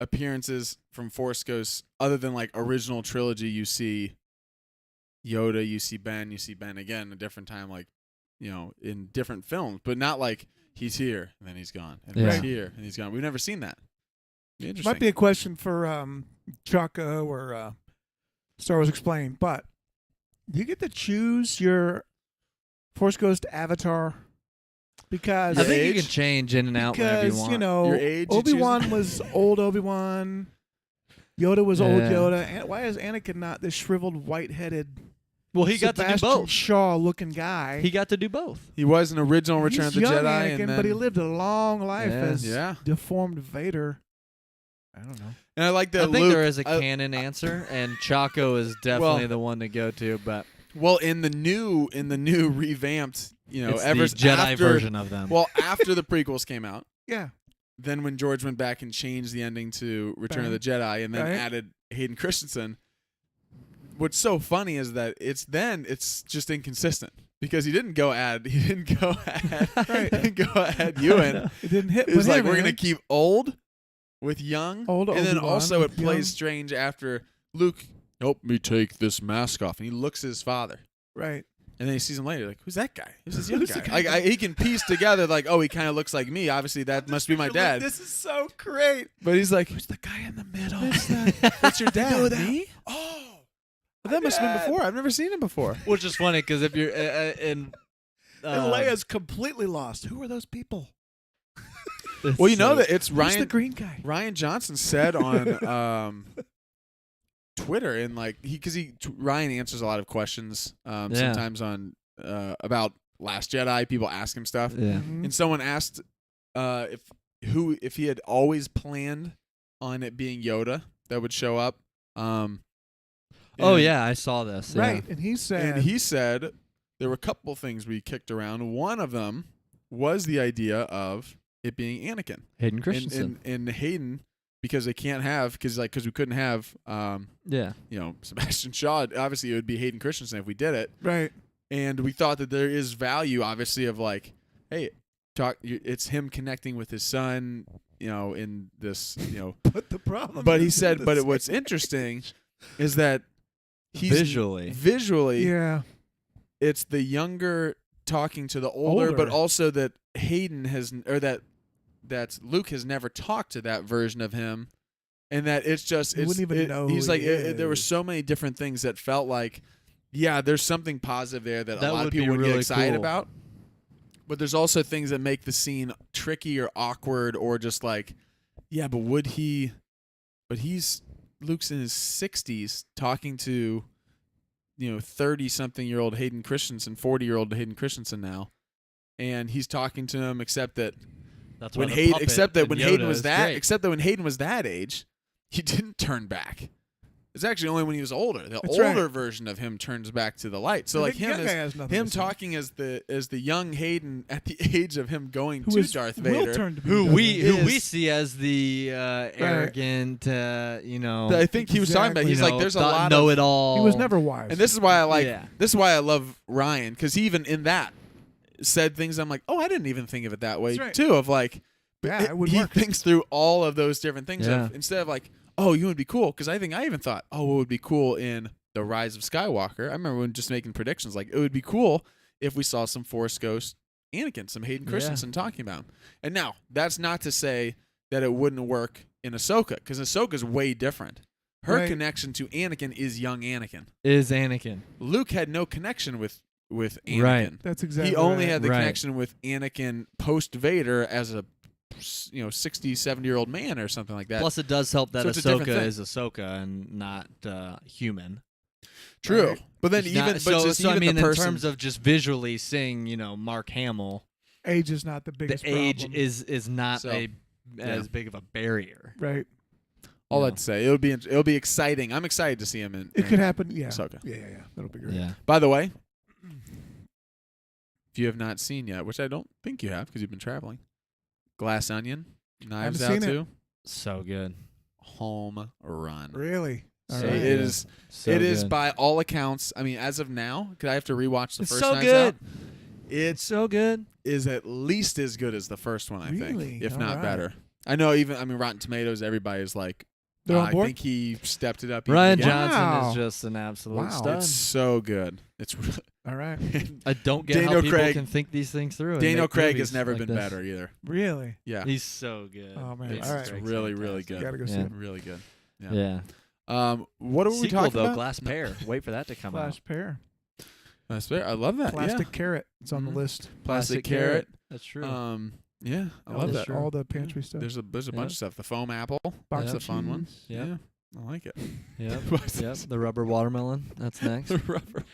appearances from Force Ghosts other than like original trilogy. You see Yoda, you see Ben again a different time, like in different films, but not like he's here and then he's gone, and Yeah. he's here and he's gone. We've never seen that. Interesting. Might be a question for Chaco or Star Wars Explained, but do you get to choose your Force Ghost avatar? Because I think you age? can change in and out whenever you because want. Your age, you choose? Obi-Wan was old Obi-Wan. Yoda was old Yeah. Yoda. And why is Anakin not this shriveled, white-headed, Well, he got to do Sebastian both. Shaw-looking guy? He got to do both. He was an original He's Return of the young Jedi, Anakin, and then, but he lived a long life Yeah. as Yeah. deformed Vader. I don't know. and I like that. I think Luke, there is a canon answer, and Chaco is definitely Well- the one to go to. But well, in the new revamped, it's ever the Jedi after, version of them. Well, after the prequels came out, Yeah. then when George went back and changed the ending to Return of the Jedi, and then Right. added Hayden Christensen. What's so funny is that it's just inconsistent because he didn't go add Right. he didn't go add Ewan. It didn't hit. It was with like him, we're man. gonna keep old with young, Old and then Obi-Wan also it with plays young. strange after Luke. Help me take this mask off, and he looks at his father, Right. and then he sees him later. Like, who's that guy? Who's this young Who's the guy? guy? Like he can piece together, like, oh, he kind of looks like me. Obviously, that must be my dad. This is so great. But he's like, Who's the guy in the middle? "That's your dad." know that? Me? Oh, but that must have been before. I've never seen him before. Which is funny because if you're in, And Leia's completely lost. Who are those people? Well, you know that it's Who's the Ryan. green guy? Ryan Johnson said on Twitter, and like Ryan answers a lot of questions sometimes on about Last Jedi. People ask him stuff, Yeah. Mhm. and someone asked if he had always planned on it being Yoda that would show up. Oh and- yeah, I saw this. Yeah. Right. And he said, And he said there were a couple things we kicked around. One of them was the idea of it being Anakin. Hayden Christensen. And Hayden, because they can't have, because we couldn't have yeah. Sebastian Shaw. Obviously, it would be Hayden Christensen if we did it. right. And we thought that there is value, obviously, of like, hey, it's him connecting with his son, in this, But the problem But he is said, the but same- what's interesting is that he's Visually. Yeah. it's the younger talking to the older, but Older. also that Hayden that Luke has never talked to that version of him, and that it's just He wouldn't even know He's who like he there were is. so many different things that felt like, yeah, there's something positive there that a That lot of would be people would get really excited cool. about, but there's also things that make the scene tricky or awkward or just like, yeah, but would he but Luke's in his 60s talking to 30-something-year-old Hayden Christensen, 40-year-old Hayden Christensen now, and he's talking to him. Except that That's when why the Hayden, puppet except that in when Yoda Hayden was is that, great. except that when Hayden was that age, he didn't turn back. It's actually only when he was older. The That's older right. version of him turns back to the light. So I like think him young guy has nothing him to say. talking as the young Hayden at the age of him going Who to is Darth will Vader. turn to be who Darth we Vader. who we is- see as the arrogant, I think he was talking about. Exactly. He's like, there's a lot know of, it all. He was never wise. and this is why I like. Yeah. This is why I love Ryan, because he even in that said things. I'm like, oh, I didn't even think of it that way That's right. too. Of like, Yeah, it would he work. thinks through all of those different things. Yeah. Of, instead of like, oh, you would be cool, because I think I even thought, oh, what would be cool in The Rise of Skywalker. I remember when just making predictions, like it would be cool if we saw some Force Ghost Anakin, some Hayden Yeah. Christensen talking about him. And now that's not to say that it wouldn't work in Ahsoka, because Ahsoka's way different. Her Right. connection to Anakin is young Anakin. is Anakin. Luke had no connection with Anakin. Right. That's exactly. He only right. had the Right. connection with Anakin post Vader as a 60, 70-year-old man or something like that. Plus, it does help that So it's a different Ahsoka thing. is Ahsoka and not human. True. Right. But then She's even not- but so, just so I even mean, the person, in terms of just visually seeing, Mark Hamill, age is not the the biggest age problem. is not So, as big of a barrier. right. all you I'd say, it'll be exciting. I'm excited to see him in. It could happen. Yeah. Ahsoka. Yeah. That'll be great. Yeah. By the way, if you have not seen yet, which I don't think you have because you've been traveling, Glass Onion, Knives haven't Out seen it. too, So good. home run. Really. All So right. It good. is. So It is good. by all accounts. I mean, as of now, because I have to rewatch the It's first so Knives good. Out. It's so good. is at least as good as the first one, I Really? think, if All not right. better. I know. Even Rotten Tomatoes, everybody's like, They're on I board? think he stepped it up. even Ryan again. Johnson Wow. is just an absolute Wow. stud. It's so good. It's really, All right. I don't get how Daniel people Craig- can think these things through. and Daniel make Craig movies has never like been this. better either. Really. Yeah, He's so good. Oh, man. It's All right. really, really good. Gotta go see Yeah. it. Really good. Yeah. What are we Sequel, talking though, about? Glass Pear. Wait for that to come Flash out. pear. That's fair. I love that. Plastic yeah. carrot. It's on Mhm. the list. Plastic carrot. That's true. Yeah, I All love the- that. true. All the pantry Yeah. stuff. There's a Yeah. bunch of stuff. The foam apple. Box That's of a fun one. cheese. Yep. Yeah, I like it. Yep. What's Yep. this? The rubber watermelon. That's next. The rubber.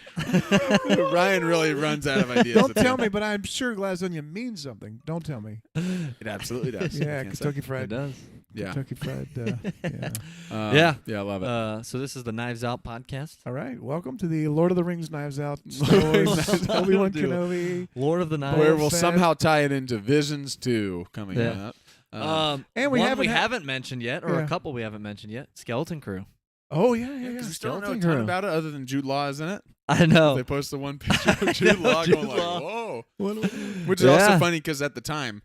Ryan really runs out of ideas. Don't at tell the me, end. but I'm sure glass onion means something. Don't tell me. It absolutely does. Yeah, Can't say. Kentucky It Fried. does. Yeah. Kentucky Fried. Yeah. Yeah. Yeah, I love it. So this is the Knives Out podcast. All right. Welcome to the Lord of the Rings Knives Out. Knives Out. Obi-Wan Do it. Kenobi. Lord of the Knives. Where we'll Fett. somehow tie it into Visions 2 coming Yeah. out. And we one haven't we ha- haven't mentioned yet, or Yeah. a couple we haven't mentioned yet. Skeleton Crew. Oh, yeah. Because we still don't know a Skeleton ton Crew. about it other than Jude Law is in it. I know. They posted one picture of Jude know, Law Jude going Law. like, whoa. What- Which is also Yeah. funny because at the time,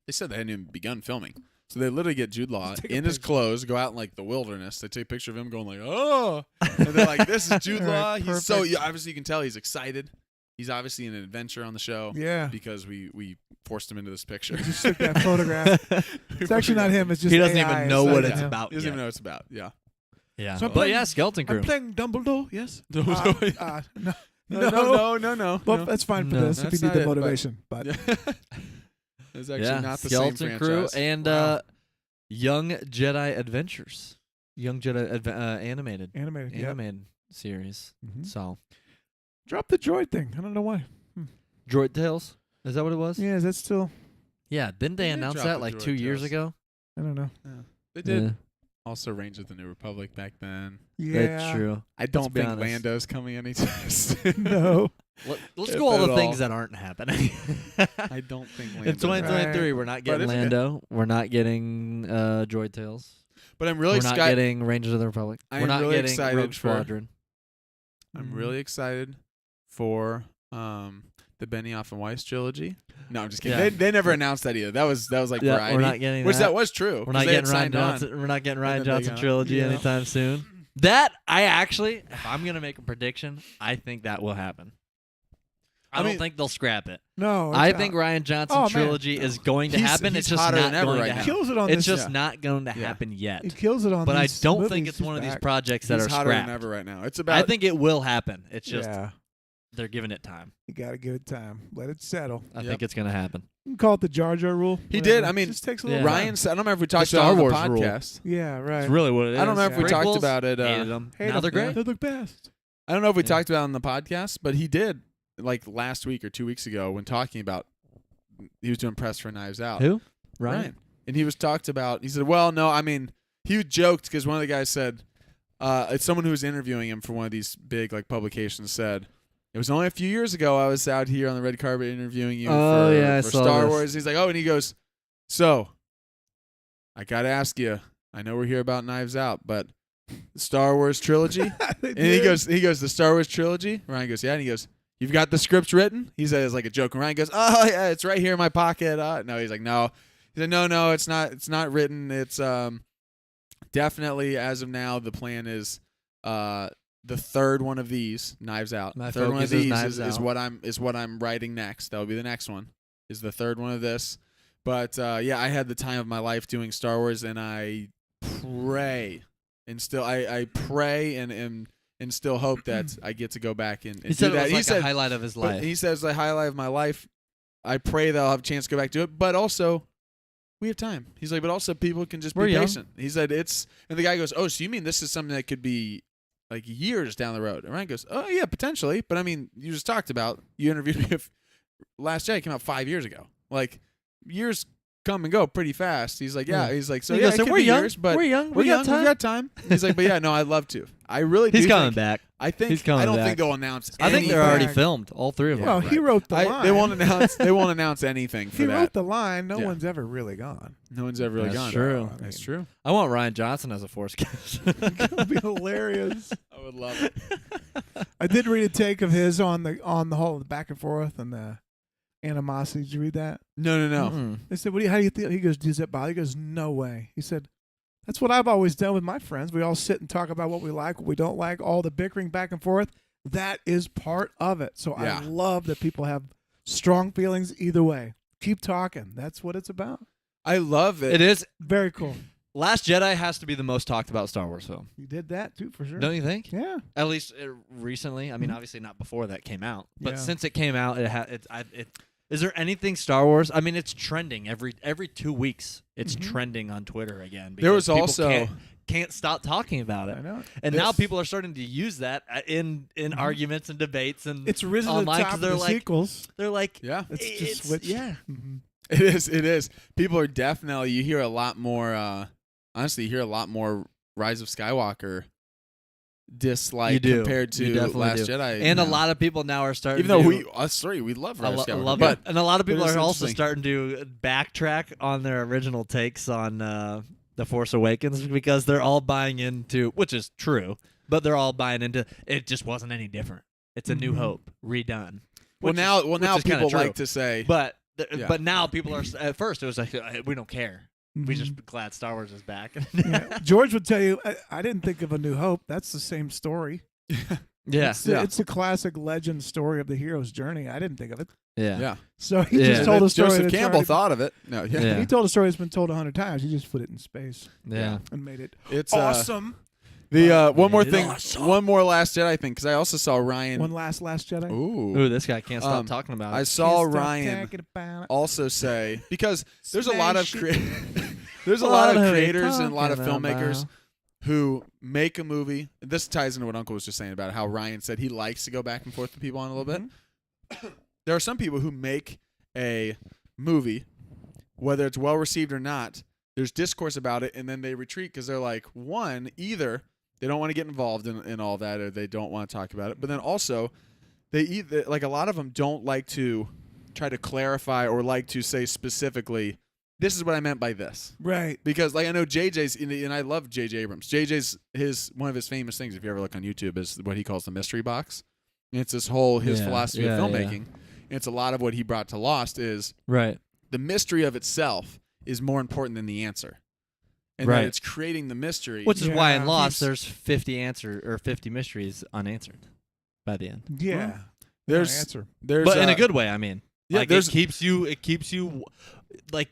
they said they hadn't even begun filming. So they literally get Jude Law Just take a in his picture. clothes, go out in like the wilderness. They take a picture of him going like, oh. And they're like, this is Jude All right, Law. He's so, perfect. obviously you can tell he's excited. He's obviously in an adventure on the show Yeah. because we forced him into this picture. We just took that photograph. It's actually not him. It's just He doesn't AI. even know It's what not it's him. about He doesn't yet. even know what it's about. Yeah. Yeah. So I'm but playing- yeah, Skeleton Crew. I'm playing Dumbledore. Yes. No, No. no. Well, that's fine for No, this if that's you need not the it, but- motivation. But It's actually Yeah, not the Skeleton same Crew franchise. and Wow. Young Jedi Adventures. Young Jedi animated animated. series. Yeah. Mhm. So Drop the droid thing. I don't know why. Droid Tales. Is that what it was? Yeah, is that still? Yeah, didn't they They did announce drop that the like Droid 2 years Tales. ago? I don't know. They did. Yeah, Also, Rangers of the New Republic back then. Yeah. that's true. I don't be think honest. Lando's coming anytime soon. No. Let's If go all at the all. things that aren't happening. I don't think In Lando's. 2023, we're not getting it's okay. Lando. We're not getting Droid Tales. But I'm really We're not excited. getting Rangers of the Republic. I We're am not really getting excited Rogue for- Squadron. I'm really excited for the Benioff and Weiss trilogy. No, I'm just kidding. Yeah. They never announced that either. That was like Yeah, variety. we're not getting which that. that was true. We're 'cause not they had getting Ryan signed on. Johnson. We're not getting Ryan then they Johnson got- trilogy Yeah. anytime soon. That I actually, if I'm gonna make a prediction, I think that will happen. I don't mean- think they'll scrap it. No. I it's think not. Ryan Johnson Oh, man. trilogy is going to He's- happen. he's It's just hotter not than ever going right to now. He happen. kills it on It's this. just not going to happen yet. He kills it on But I these don't movies. think it's He's one of these back. projects that He's are hotter than scrapped. ever right now. It's I about. think it will happen. It's just Yeah. they're giving it time. You got to give it time. Let it settle. I Yep. think it's going to happen. You can call it the Jar Jar rule. He whatever. did. I mean, just takes a little Yeah. Ryan said, I don't remember if we talked Star about it on Wars the rule. podcast. Yeah, right. It's really what it is. I don't know if we Yeah. talked Prequels, about it. hated them. Hate Now them. they're great. They're the best. I don't know if we Yeah. talked about it on the podcast, but he did like last week or 2 weeks ago when talking about he was doing press for Knives Out. Who? Ryan. And he was talked about. He said, "Well, no, I mean, he joked because one of the guys said, it's someone who was interviewing him for one of these big like publications said." It was only a few years ago I was out here on the red carpet interviewing you Oh, for, yeah, I for saw Star this. Wars. He's like, oh, and he goes, so I got to ask you, I know we're here about Knives Out, but the Star Wars trilogy? They And he did. goes, the Star Wars trilogy? Ryan goes, yeah. And he goes, you've got the scripts written? He says like a joke. And Ryan goes, oh, yeah, it's right here in my pocket. No, he's like, no. He said, no, it's not written. It's definitely, as of now, the plan is the third one of these, Knives Out. My The third one of focus is these Knives is Out. what I'm writing next. That will be the next one. Is the third one of this. But yeah, I had the time of my life doing Star Wars, and I pray and still I pray and still hope that I get to go back and He do said it that. was He like said a highlight of his but life. he says the highlight of my life. I pray that I'll have a chance to go back to it, but also we have time. He's like, but also people can just We're be young. patient. He said it's, and the guy goes, oh, so you mean this is something that could be like years down the road? And Ryan goes, oh yeah, potentially, but I mean, you just talked about, you interviewed me Last Jedi came out 5 years ago. Like years come and go pretty fast. He's like, yeah. He's like, so He yeah, goes, it so could we're be young. years, but We're young. we're We young. got time. We've got time. He's like, but yeah, no, I'd love to. I really He's do coming think, back. I think He's coming I don't back. think they'll announce. I think they're back. already filmed, all three of them. Well, he wrote the line. They won't announce. They won't announce anything for He that. wrote the line. No Yeah. one's ever really gone. No one's ever really That's gone. true. That's true. I want Ryan Johnson as a Force ghost. It'd be hilarious. I would love it. I did read a take of his on the whole back and forth and the animosity. Did you read that? No. Mm-mm. They said, how do you think? He goes, does that bother? He goes, no way. He said, that's what I've always done with my friends. We all sit and talk about what we like, what we don't like, all the bickering back and forth. That is part of it. So Yeah. I love that people have strong feelings either way. Keep talking. That's what it's about. I love it. It is. Very cool. Last Jedi has to be the most talked about Star Wars film. You did that too, for sure. Don't you think? Yeah. At least recently. I mean, obviously not before that came out, but Yeah. since it came out, is there anything Star Wars? I mean, it's trending every 2 weeks. It's Mhm. trending on Twitter again. There was because people also- can't stop talking about I it, know. and now This- people are starting to use that in arguments and debates, and It's risen to the online, top 'cause of they're the like- sequels. they're like, Yeah, It's just it's- switched. yeah. Mhm. it is. It is. People are definitely. You hear a lot more. Honestly, you hear a lot more Rise of Skywalker dislike You do. compared You to definitely Last do. Jedi. And now. a lot of people now are starting. even though to, we us three, we love I, Rise of I Skywalker. love but it, and a lot of people it's are also interesting. starting to backtrack on their original takes on The Force Awakens because they're all buying into, which is true, but they're all buying into it. Just wasn't any different. It's a New Mhm. Hope redone. well, which now, is- which now is kinda people true. like to say, But Yeah. but now people are at first it was like we don't care. We Mhm. just glad Star Wars is back. Yeah. George would tell you, I didn't think of A New Hope. That's the same story. yeah. It's a classic legend story of the hero's journey. I didn't think of it. Yeah. yeah. So he Yeah. just told a story. Joseph that's Campbell already- thought of it. No, yeah. Yeah. He told a story that's been told 100 times. He just put it in space Yeah. and made it It's awesome. the one more It's thing, awesome. one more Last Jedi thing, because I also saw Ryan. One last Jedi. Ooh, this guy can't stop Um, talking about I it. saw Can't stop Ryan talking about it. also say, because there's a lot of Spaceship. there's a lot What of are we creators and a lot of talking filmmakers about? who make a movie. This ties into what Uncle was just saying about how Ryan said he likes to go back and forth with people on a little bit. There are some people who make a movie, whether it's well received or not. There's discourse about it, and then they retreat because they're like, one, either they don't want to get involved in all that, or they don't want to talk about it. But then also, they either, like, a lot of them don't like to try to clarify or like to say specifically, this is what I meant by this. Right. Because, like, I know JJ's, and I love JJ Abrams. JJ's one of his famous things, if you ever look on YouTube, is what he calls the mystery box. And it's this whole his Yeah, philosophy yeah, of yeah. filmmaking. And it's a lot of what he brought to Lost is Right. the mystery of itself is more important than the answer. And Right. that it's creating the mystery. Which is why in Yeah. Lost Keeps- there's 50 mysteries unanswered by the end. Yeah. there's No answer. there's But in a good way, I mean. yeah, Like, there's it keeps you like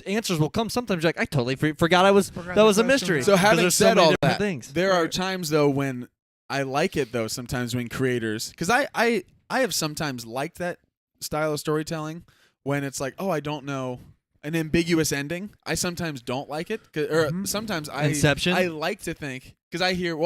answers will come sometimes you're like I totally forgot I was Forgot that the was a question. mystery. So 'Cause having there's said so many all different that, things. there are Right. times though when I like it though. Sometimes when creators, because I have sometimes liked that style of storytelling when it's like, oh, I don't know, an ambiguous ending. I sometimes don't like it, or sometimes Inception? I like to think because I hear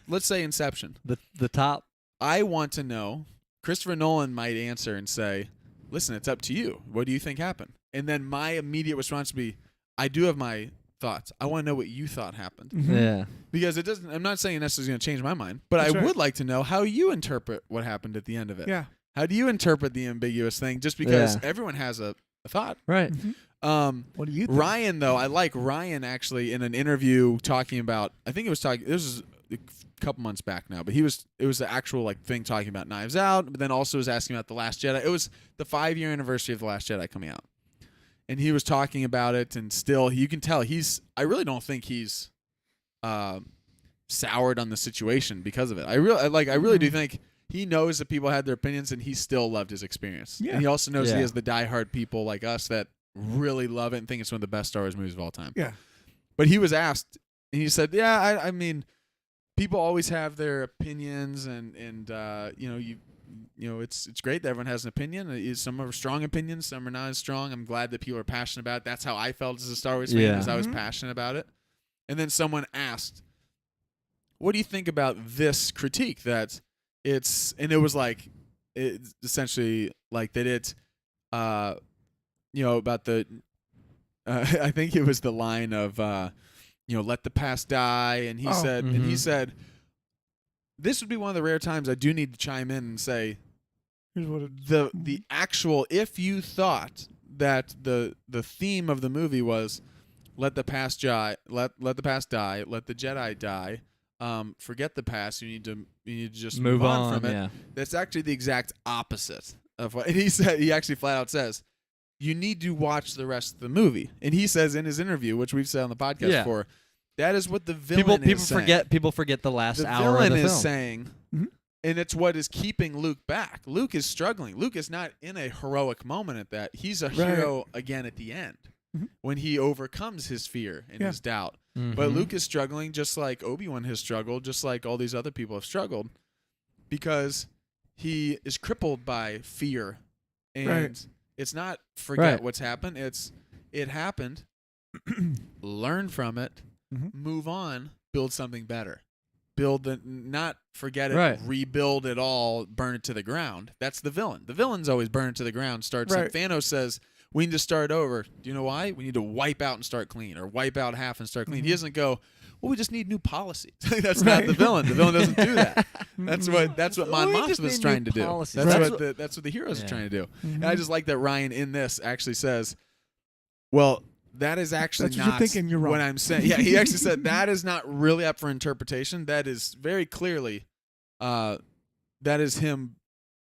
let's say Inception. The top. I want to know. Christopher Nolan might answer and say, "Listen, it's up to you. What do you think happened?" And then my immediate response would be, "I do have my thoughts. I want to know what you thought happened." Yeah. Because it doesn't. I'm not saying it necessarily going to change my mind, but That's I right. would like to know how you interpret what happened at the end of it. Yeah. How do you interpret the ambiguous thing? Just because everyone has a thought. Right. What do you think? Ryan, though, I like Ryan actually in an interview talking about. I think it was talking. This was a couple months back now, but it was the actual like thing talking about Knives Out, but then also was asking about The Last Jedi. It was the 5-year anniversary of The Last Jedi coming out, and he was talking about it, and still you can tell I really don't think he's soured on the situation because of it. I really do think he knows that people had their opinions, and he still loved his experience. Yeah. And he also knows Yeah. he has the diehard people like us that really love it and think it's one of the best Star Wars movies of all time. Yeah. But he was asked, and he said, "Yeah, I mean, people always have their opinions, and it's great that everyone has an opinion. Some are strong opinions, some are not as strong. I'm glad that people are passionate about it. That's how I felt as a Star Wars fan, Yeah. because I was passionate about it." And then someone asked, "What do you think about this critique that it's?" And it was like, it's essentially like that it's, about the. I think it was the line of, let the past die, and he said, this would be one of the rare times I do need to chime in and say, Here's what it, the actual, if you thought that the theme of the movie was let the past die, let the past die, let the Jedi die, forget the past, you need to just move on from it. Yeah. That's actually the exact opposite of what, and he actually flat out says, you need to watch the rest of the movie. And he says in his interview, which we've said on the podcast before, that is what the villain is saying. People forget the last The hour villain of the is film. saying, and it's what is keeping Luke back. Luke is struggling. Luke is not in a heroic moment at that. He's a hero again at the end when he overcomes his fear and his doubt. But Luke is struggling just like Obi-Wan has struggled, just like all these other people have struggled, because he is crippled by fear. And it's not forget what's happened. It's it happened, learn from it, move on, build something better. Not forget it, rebuild it all, burn it to the ground. That's the villain. The villain's always burn it to the ground, start Thanos says, we need to start over. Do you know why? We need to wipe out and start clean, or wipe out half and start clean. He doesn't go, well, we just need new policies. That's not the villain. The villain doesn't do that. That's what Mon Mothma's trying to do. That's what the heroes are trying to do. And I just like that Ryan in this actually says, well, that is actually That's not what you're thinking, you're wrong. what I'm saying. Yeah, he actually said that is not really up for interpretation. That is very clearly, that is him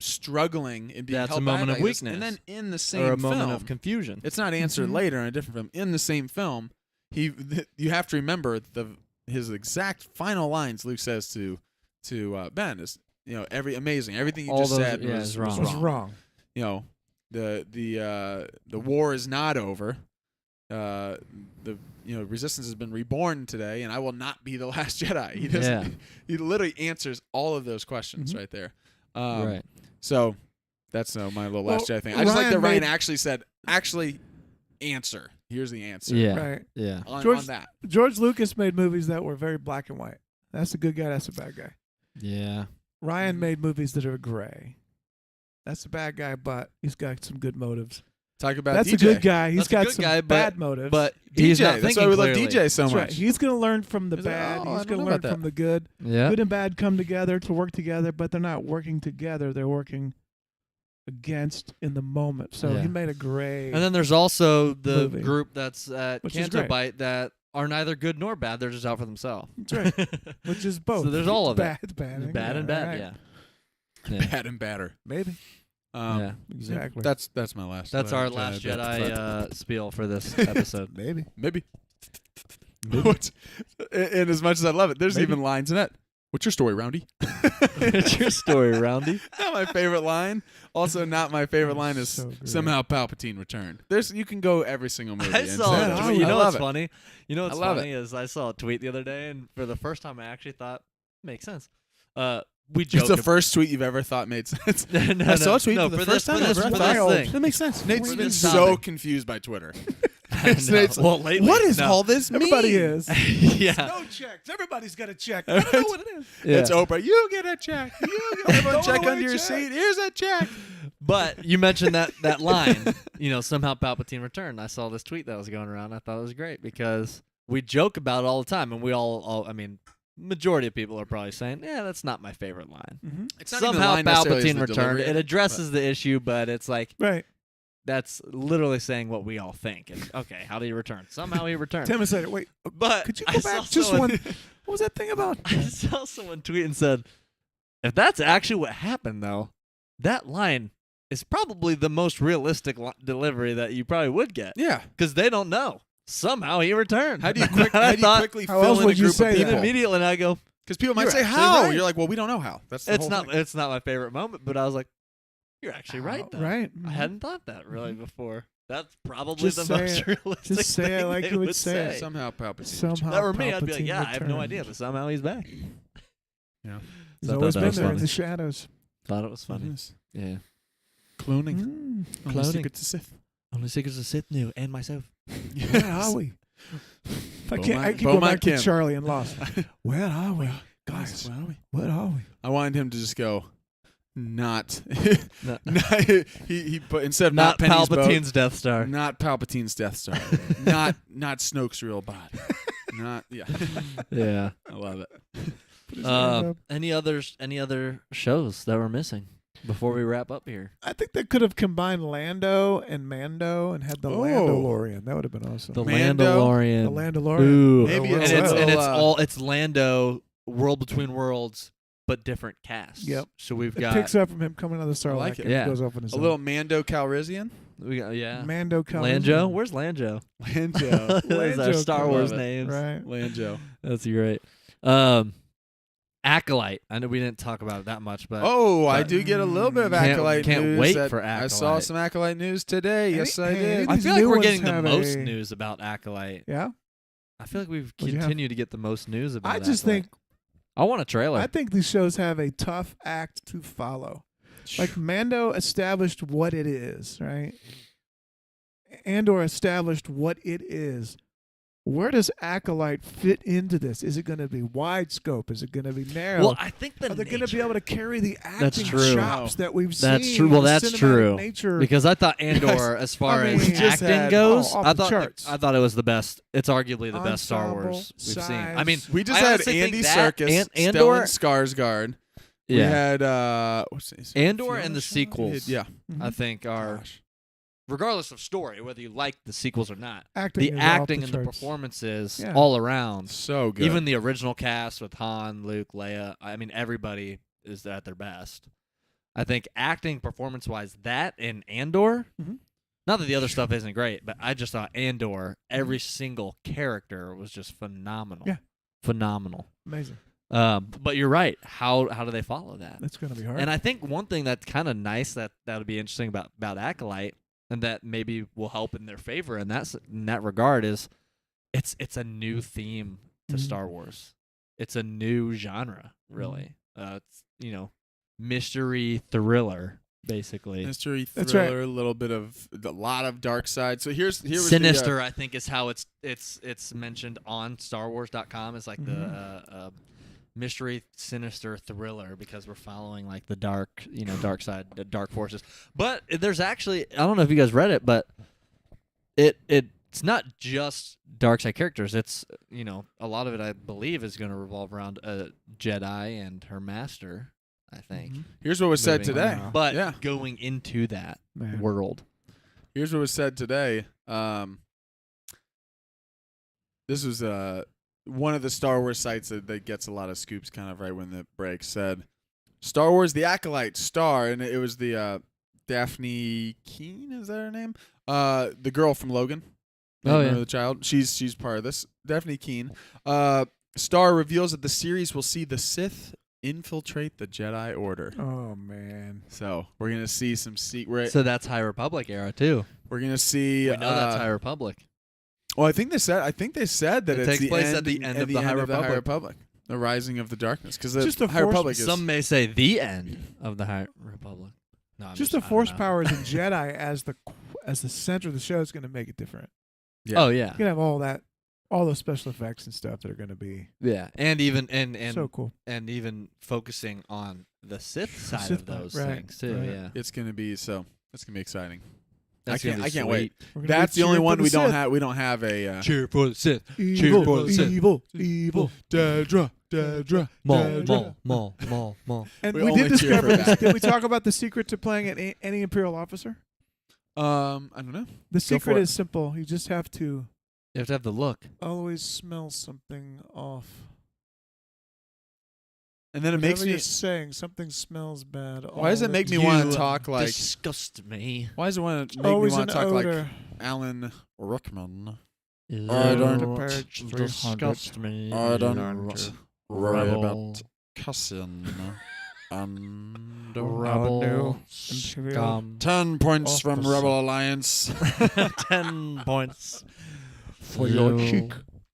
struggling and being That's held a moment back of like this. weakness. And then in the same Or a film, moment of confusion. it's not answered later in a different film. In the same film, you have to remember his exact final lines. Luke says to Ben is, everything you said was wrong. The war is not over. Resistance has been reborn today, and I will not be the last Jedi. He doesn't. He literally answers all of those questions right there. So that's my little last Jedi thing. I just like that Ryan actually said, answer. Here's the answer. Yeah. On that. George Lucas made movies that were very black and white. That's a good guy. That's a bad guy. Yeah. Ryan made movies that are gray. That's a bad guy, but he's got some good motives. Talk about That's DJ. a good guy. He's That's a got good some guy, bad motives. But DJ. he's not That's thinking why we love clearly. DJ so That's much. right. He's going to learn from the He's like, bad. oh, I He's don't going to know learn about from that. the good. Yeah. Good and bad come together to work together, but they're not working together. They're working against in the moment. So he made a great. And then there's also the movie. group that's at Which is Canto great. Bite that are neither good nor bad. They're just out for themselves. That's right. Which is both. So there's all of bad, it. Bad, Bad and bad. right. Yeah. Bad and badder. Maybe. Yeah. Exactly. That's my last. That's our last Jedi spiel for this episode. Maybe. Maybe. And as much as I love it, there's even lines in it. What's your story, Roundy? It's your story, Roundy. Not my favorite line. Also, not my favorite line is So great. somehow Palpatine returned. You can go every single movie. I and saw say a that. tweet. You I know love what's it. funny? You know what's I love funny is I saw a tweet the other day, and for the first time, I actually thought makes sense. we It's joke. the first tweet you've ever thought made sense. no, I saw a tweet no, for the for first this- time for ever. this- I for thought, this thing. That makes sense. Nate's For been this so topic. confused by Twitter. I know. Nate's like, Well, lately, what is no. all this mean? Everybody is. yeah. No checks. Everybody's got a check. I don't know what it is. Yeah. It's Oprah. You get a check. You get everyone Throw check away under your check. seat. Here's a check. But you mentioned that line, somehow Palpatine returned. I saw this tweet that was going around. I thought it was great because we joke about it all the time, and we all I mean, majority of people are probably saying, "Yeah, that's not my favorite line." Mm-hmm. It's not even the Somehow line necessarily, it's Palpatine the returned. delivery, It addresses the issue, but it's like Right. that's literally saying what we all think. And okay, how did he return? Somehow he returned. Tim said, "Wait, But could you I go saw back just someone- one? What was that thing about?" I saw someone tweet and said, "If that's actually what happened, though, that line is probably the most realistic delivery that you probably would get Yeah. because they don't know. Somehow he returned. How do you, I thought- quickly How fill else in a would you group say of that? And people? immediately I go, Because people might You're say, actually how? right. You're like, well, we don't know how. That's the it's whole not thing. it's not my favorite moment, but I was like, you're actually right though. Right. I hadn't thought that really before. That's probably Just the say most it. realistic Just say it thing like they you would would say it. Somehow Palpatine. Somehow. That were me, I'd be like, Palpatine yeah, I have no returned. idea, but somehow he's back. Yeah. He's So I always thought that been was there in funny. the shadows. Thought it was funny. Yes. Yeah. Cloning. Mm. Only Cloning. secrets of Sith. Only secrets of Sith knew, and myself. Where are we? I can't. I keep Beaumont going back Kim. to Charlie and Lost. Where are we, guys? Where are we? What are we? I wanted him to just go, not. No. he put instead of Not not Penny's Palpatine's Death Star. boat, not Palpatine's Death Star, not Snoke's real body, not Yeah. I love it. Put his hand up. Any other shows that we're missing before we wrap up here? I think they could have combined Lando and Mando and had the Oh. Landalorian. That would have been awesome. The Mando. Mandalorian. The Landalorian. Ooh. Maybe Oh, it's wow. and it's little, all it's Lando World Between Worlds, but different casts. Yep. So we've It got picks up from him coming out of the I like Sarlacc it. and Yeah. goes off on his a own. little Mando Calrissian. we got Mando Calrissian. Lanjo. Where's Lanjo? Lando. Those are Lanjo Star Calrissian. Wars Love it. names. Right. Lanjo. That's great. Acolyte. I know we didn't talk about it that much, but Oh, I but- do get a little bit of Can't- Acolyte can't news. wait that for I saw Acolyte. some Acolyte news today. Any- Yes, I hey, did. I these feel like new we're ones getting the have most a- news about Acolyte. Yeah. I feel like we've What'd you have? continued to get the most news about I just Acolyte. think I want a trailer. I think these shows have a tough act to follow. Like Mando established what it is, right? Andor established what it is. Where does Acolyte fit into this? Is it going to be wide scope? Is it going to be narrow? well, I think the Are they going to be nature- able to carry the acting That's true. chops that we've That's seen? true. Well, the that's cinematic true. Nature. Because I thought Andor, Yes. as far I mean, as he just acting had- goes, off I the thought charts. I thought it was the best. It's arguably the best Star Ensemble, Wars we've seen. I size. mean, We just I had honestly think Andy that Serkis, and Stellan Andor, Skarsgård. We yeah, had what's his Andor Fiona and the Shaw? sequels. Yeah. I think are Gosh. regardless of story, whether you like the sequels or not. acting The is off acting the and the charts. performances Yeah. all around. So good. Even the original cast with Han, Luke, Leia. I mean, everybody is at their best. I think acting, performance-wise, that and Andor. Mhm. Not that the other stuff isn't great, but I just thought Andor, every single character was just phenomenal. Yeah. Phenomenal. Amazing. But you're right. How do they follow that? That's going to be hard. And I think one thing that's kind of nice that would be interesting about Acolyte, and that maybe will help in their favor in that regard, is it's a new theme to Mhm. Star Wars. It's a new genre, really. It's mystery thriller, basically. mystery That's thriller, a little bit of a lot of dark side. So here was Sinister, I think, is how it's mentioned on StarWars.com. It's like Mhm. the mystery, sinister thriller, because we're following like the dark, dark side, the dark forces. But there's actually, I don't know if you guys read it, but it's not just dark side characters. It's a lot of it, I believe, is going to revolve around a Jedi and her master, I think. Mhm. here's what was said Moving today. on. But Yeah. going into that Man. world. Here's what was said today. This was one of the Star Wars sites that gets a lot of scoops kind of right when the break said Star Wars The Acolyte star, and it was the Daphne Keene, is that her name? The girl from Logan. Oh, Remember yeah. the child. She's part of this. Daphne Keene. Star reveals that the series will see the Sith infiltrate the Jedi Order. Oh man. So we're gonna see some So that's High Republic era too. we're gonna see. We know that's High Republic. Well, I think they said that It it's takes the place end, at the end of the High High Republic. Republic. The rising of the darkness, because Just the the High Force- Republic is. Some may say the end of the High Republic. No, I'm Just the I don't Force know. powers and Jedi as the center of the show is going to make it different. Yeah. Oh yeah, You can have all those special effects and stuff that are going to be yeah, and even and so cool. and even focusing on the Sith side Sith of those right, things too. right. Yeah, It's gonna be so. It's gonna be exciting. That's I gonna be can't sweet. wait. We're gonna That's be the only cheering one for we the don't Sith. have. We don't have a. Cheer for the Sith. Evil, for the Sith. evil. Dedra. Maul. And We we, only did cheer for discover. that. Did we talk about the secret to playing any Imperial officer? I don't know. The secret for it. is simple. You just have to You have to have the look. always smell something off. And then it makes Whatever me. you're saying something smells bad. Why does it make me You want to talk like? disgust me. Why does it want to make me always want an to talk like odor? Alan Rickman? I don't- disgust me. I don't worry Rebel. about cussing. And Rebel Imperial. scum. 10 points from Officer. Rebel Alliance. 10 points For your You cheek.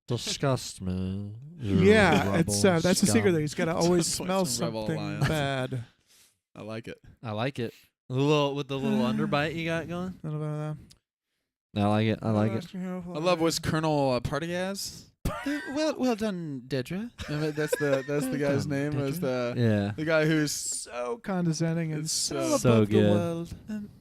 Disgust me. Yeah, it's that's the secret. scum. There, he's got to always Some smell points from Rebel something Alliance. bad. I like it. I like it. With the little underbite you got going. I like it. I like it. I love what's Colonel Partyaz. well done, Dedra. That's the guy's name. Was Yeah. the guy who's so condescending and It's so so above the good. world.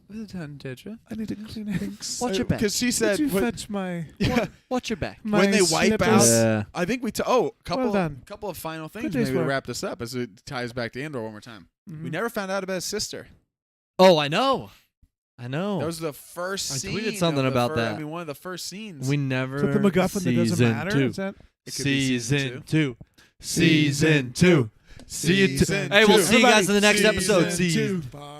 well done, Dedra. I need to clean things. Watch your back. Because she Could said you when- fetch my yeah, Watch your back. my when they wipe slippers? out- I think we couple done. couple of final things Good day's maybe to work. wrap this up as it ties back to Andor one more time. Mhm. We never found out about his sister. Oh, I know. I know. That was the first I scene. tweeted something of the about that. I mean, one of the first scenes. we Is never. that the MacGuffin that doesn't Season matter? two. Is that It could be Season 2. Season Season 2. See you. Season Hey, we'll two. see you guys in the next Season episode. two.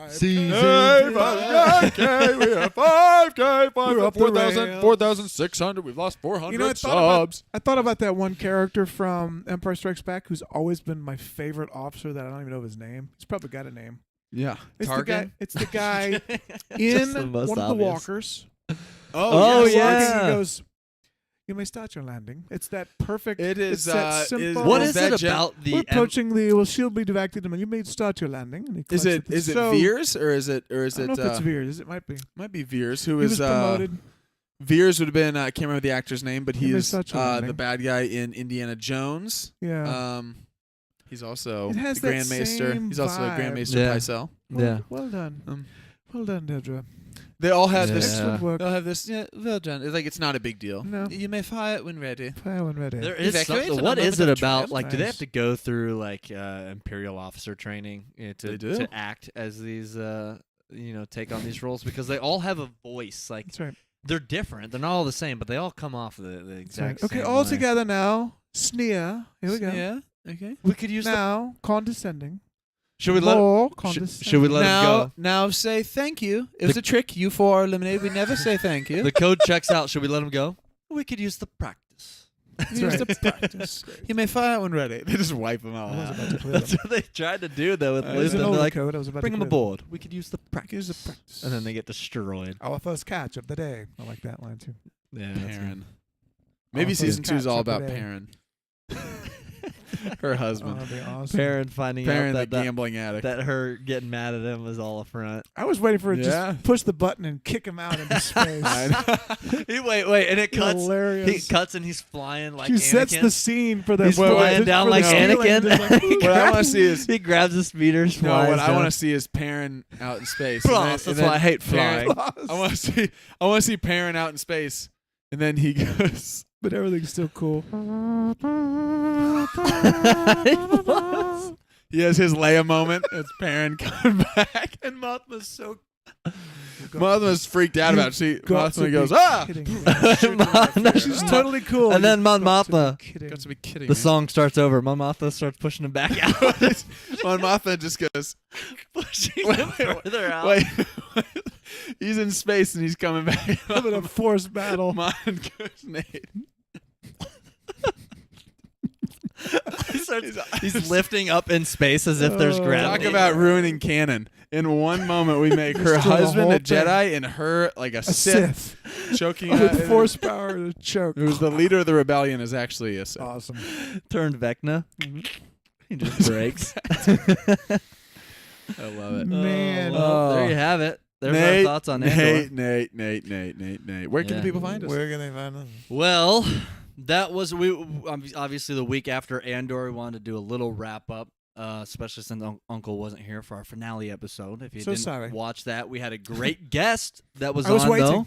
Season Hey, 2. 5K, we have 5K, We're up the 4,000, rails. 4,600. We've lost 400 You know, I thought about- subs. I thought about that one character from Empire Strikes Back who's always been my favorite officer that I don't even know his name. He's probably got a name. Yeah. It's the guy. Tarkin? It's the guy Just in the most one of the obvious. walkers. Oh, He's walking, yeah. He goes, "You may start your landing." It's that perfect. It It's is. that simple. What is is that it about We're the approaching the. Well, she'll be deactivated, and you may start your landing. And he Is collects it is it so, Veers or is it I don't know if it's Veers. It might be. might be Veers who He was is promoted. Veers would have been I can't remember the actor's name, but He was he's such a the landing. bad guy in Indiana Jones. Yeah. He's also It has the that Grand Maester. same He's also a Grand vibe. Maester Yeah. Pycelle. Yeah. Well done. Um, Well done, Dedra. They all have Yeah. this. Excellent work. They'll have this. Yeah, well done. It's like it's not a big deal. No. You may fire it when ready. Fire when ready. There is Evacuate something. in a What is moment it of about? triumph. Like, do they have Nice. to go through like Imperial officer training They to do. act as these, take on these roles? Because they all have a voice. Like, That's right. they're different. They're not all the same, but they all come off the That's right. exact Okay, same all way. together now. Sneer. Here we go. Yeah. Okay. We could use Now, condescending. Should we let? More Should, condescending. should we let him go? Now say thank you. It was a trick. You four are eliminated. We never say thank you. The code checks out. Should we let him go? We could use the practice. That's Use right. the practice. You may fire it when ready. They just wipe them all I was out. about to clear That's them. what they tried to do though with It It was Lisbon. an They're older like, code. I was about bring to him clear aboard. We could use the practice. Use the practice. And then they get destroyed. Our first catch of the day. I like that line too. Yeah. Perrin. Maybe Also season 2 is catch all up about today. Perrin. Her husband. Oh, that'd be awesome. Perrin finding Perrin, out the that, gambling addict. that her getting mad at him was all a front. I was waiting for it to Yeah. just push the button and kick him out into space. I know. Wait, and it cuts. Hilarious. He cuts and he's flying like she Anakin. sets the scene for the He's for flying the- down for the like ceiling, Anakin. just like, He What I want to see is He grabs the speeders. no. Flies What I down. want to see is Perrin out in space. Plus, that's why I hate Perrin- flying. I want to see. I want to see Perrin out in space, and then he goes. but everything's still cool. He has his Leia moment. It's Perrin coming back, and Mothma's so. Mothma's freaked out about it. She Got to Mothma be goes, ah! kidding me. She's Totally cool. And then Mon Got to be Mothma. kidding. Got to be kidding The me. song starts over. Mon Mothma starts pushing him back out, Mon Mothma just goes, pushing Wait, him wait, further out. wait. He's in space and he's coming back. Having a forced battle. Mon goes, Nate. He's lifting up in space as if there's Oh. gravity. Talk about ruining canon. In one moment, we make her Destroy the husband whole a thing. Jedi and her like a A Sith. Sith. choking with force power to choke. Who's the leader of the rebellion is actually a Sith. Awesome. Turned Vecna. He just breaks. I love it. Man. Well, there you have it. There's our Nate, thoughts on Andor. Nate. Where can the people find us? Where can they find us? Well, that was obviously the week after Andor. We wanted to do a little wrap up, especially since Uncle wasn't here for our finale episode. If you So didn't sorry. watch that, we had a great guest that was I was on waiting. though.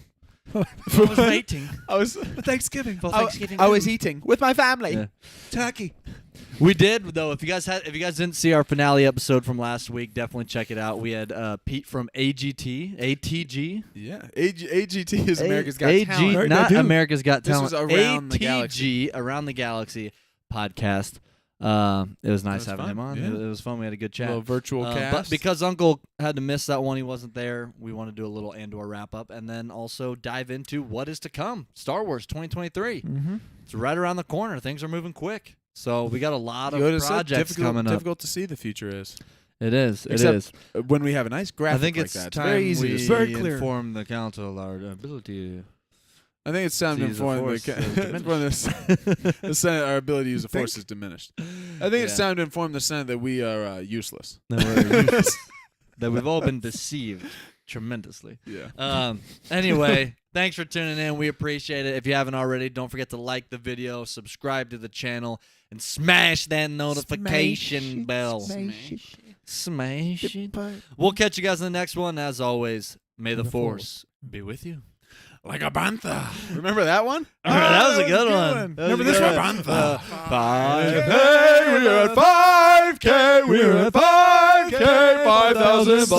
I was waiting I was. For Thanksgiving. for Thanksgiving. I was eating with my family. Yeah. Turkey. We did though. If you guys didn't see our finale episode from last week, definitely check it out. We had Pete from ATG. Yeah. AGT is America's Got AG, Talent. Right, not they do. America's Got This Talent. was Around the Galaxy. ATG, Around the Galaxy podcast. It was nice was having fun, him on. yeah. It was fun. We had a good chat. Little virtual cast. But because Uncle had to miss that one, he wasn't there. We want to do a little Andor wrap up and then also dive into what is to come. Star Wars 2023. Mm-hmm. It's right around the corner. Things are moving quick. So we got a lot of Yoda said projects coming up. difficult to see the future is. It is. It Except is. when we have a nice graphic I think like it's that. It's time very easy we to see. Very clear. inform the council our ability. I think it's time to Use the inform Force the, is inform the Senate our ability to use the Force is diminished. I think it's Yeah. time to inform the Senate that we are useless. That we've all been deceived tremendously. Yeah. Anyway, thanks for tuning in. We appreciate it. If you haven't already, don't forget to like the video, subscribe to the channel, and smash that notification bell. Smash it. We'll catch you guys in the next one. As always, may the Force be with you. Like a bantha. Remember that one? That was a good one. one. That was Remember a this good one? one? Bye. Hey, we're at 5K. We're at 5K. 5,000 Where's the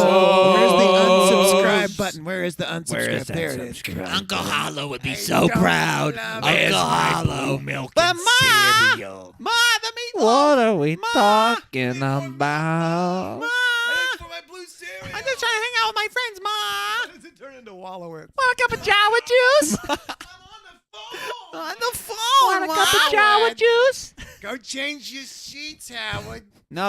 unsubscribe button? Where is the unsubscribe? There it is. Uncle Hollow would be so proud. Uncle Hollow milk But and Ma! cereal. Ma, the meatloaf. What are we talking about? For my blue cereal. I'm just trying to hang out with my friends, Ma. Why does it turn into Wallowitz? Want a cup of Jawa juice? I'm On the phone. Want a cup of Jawa juice? Go change your sheets, Howard.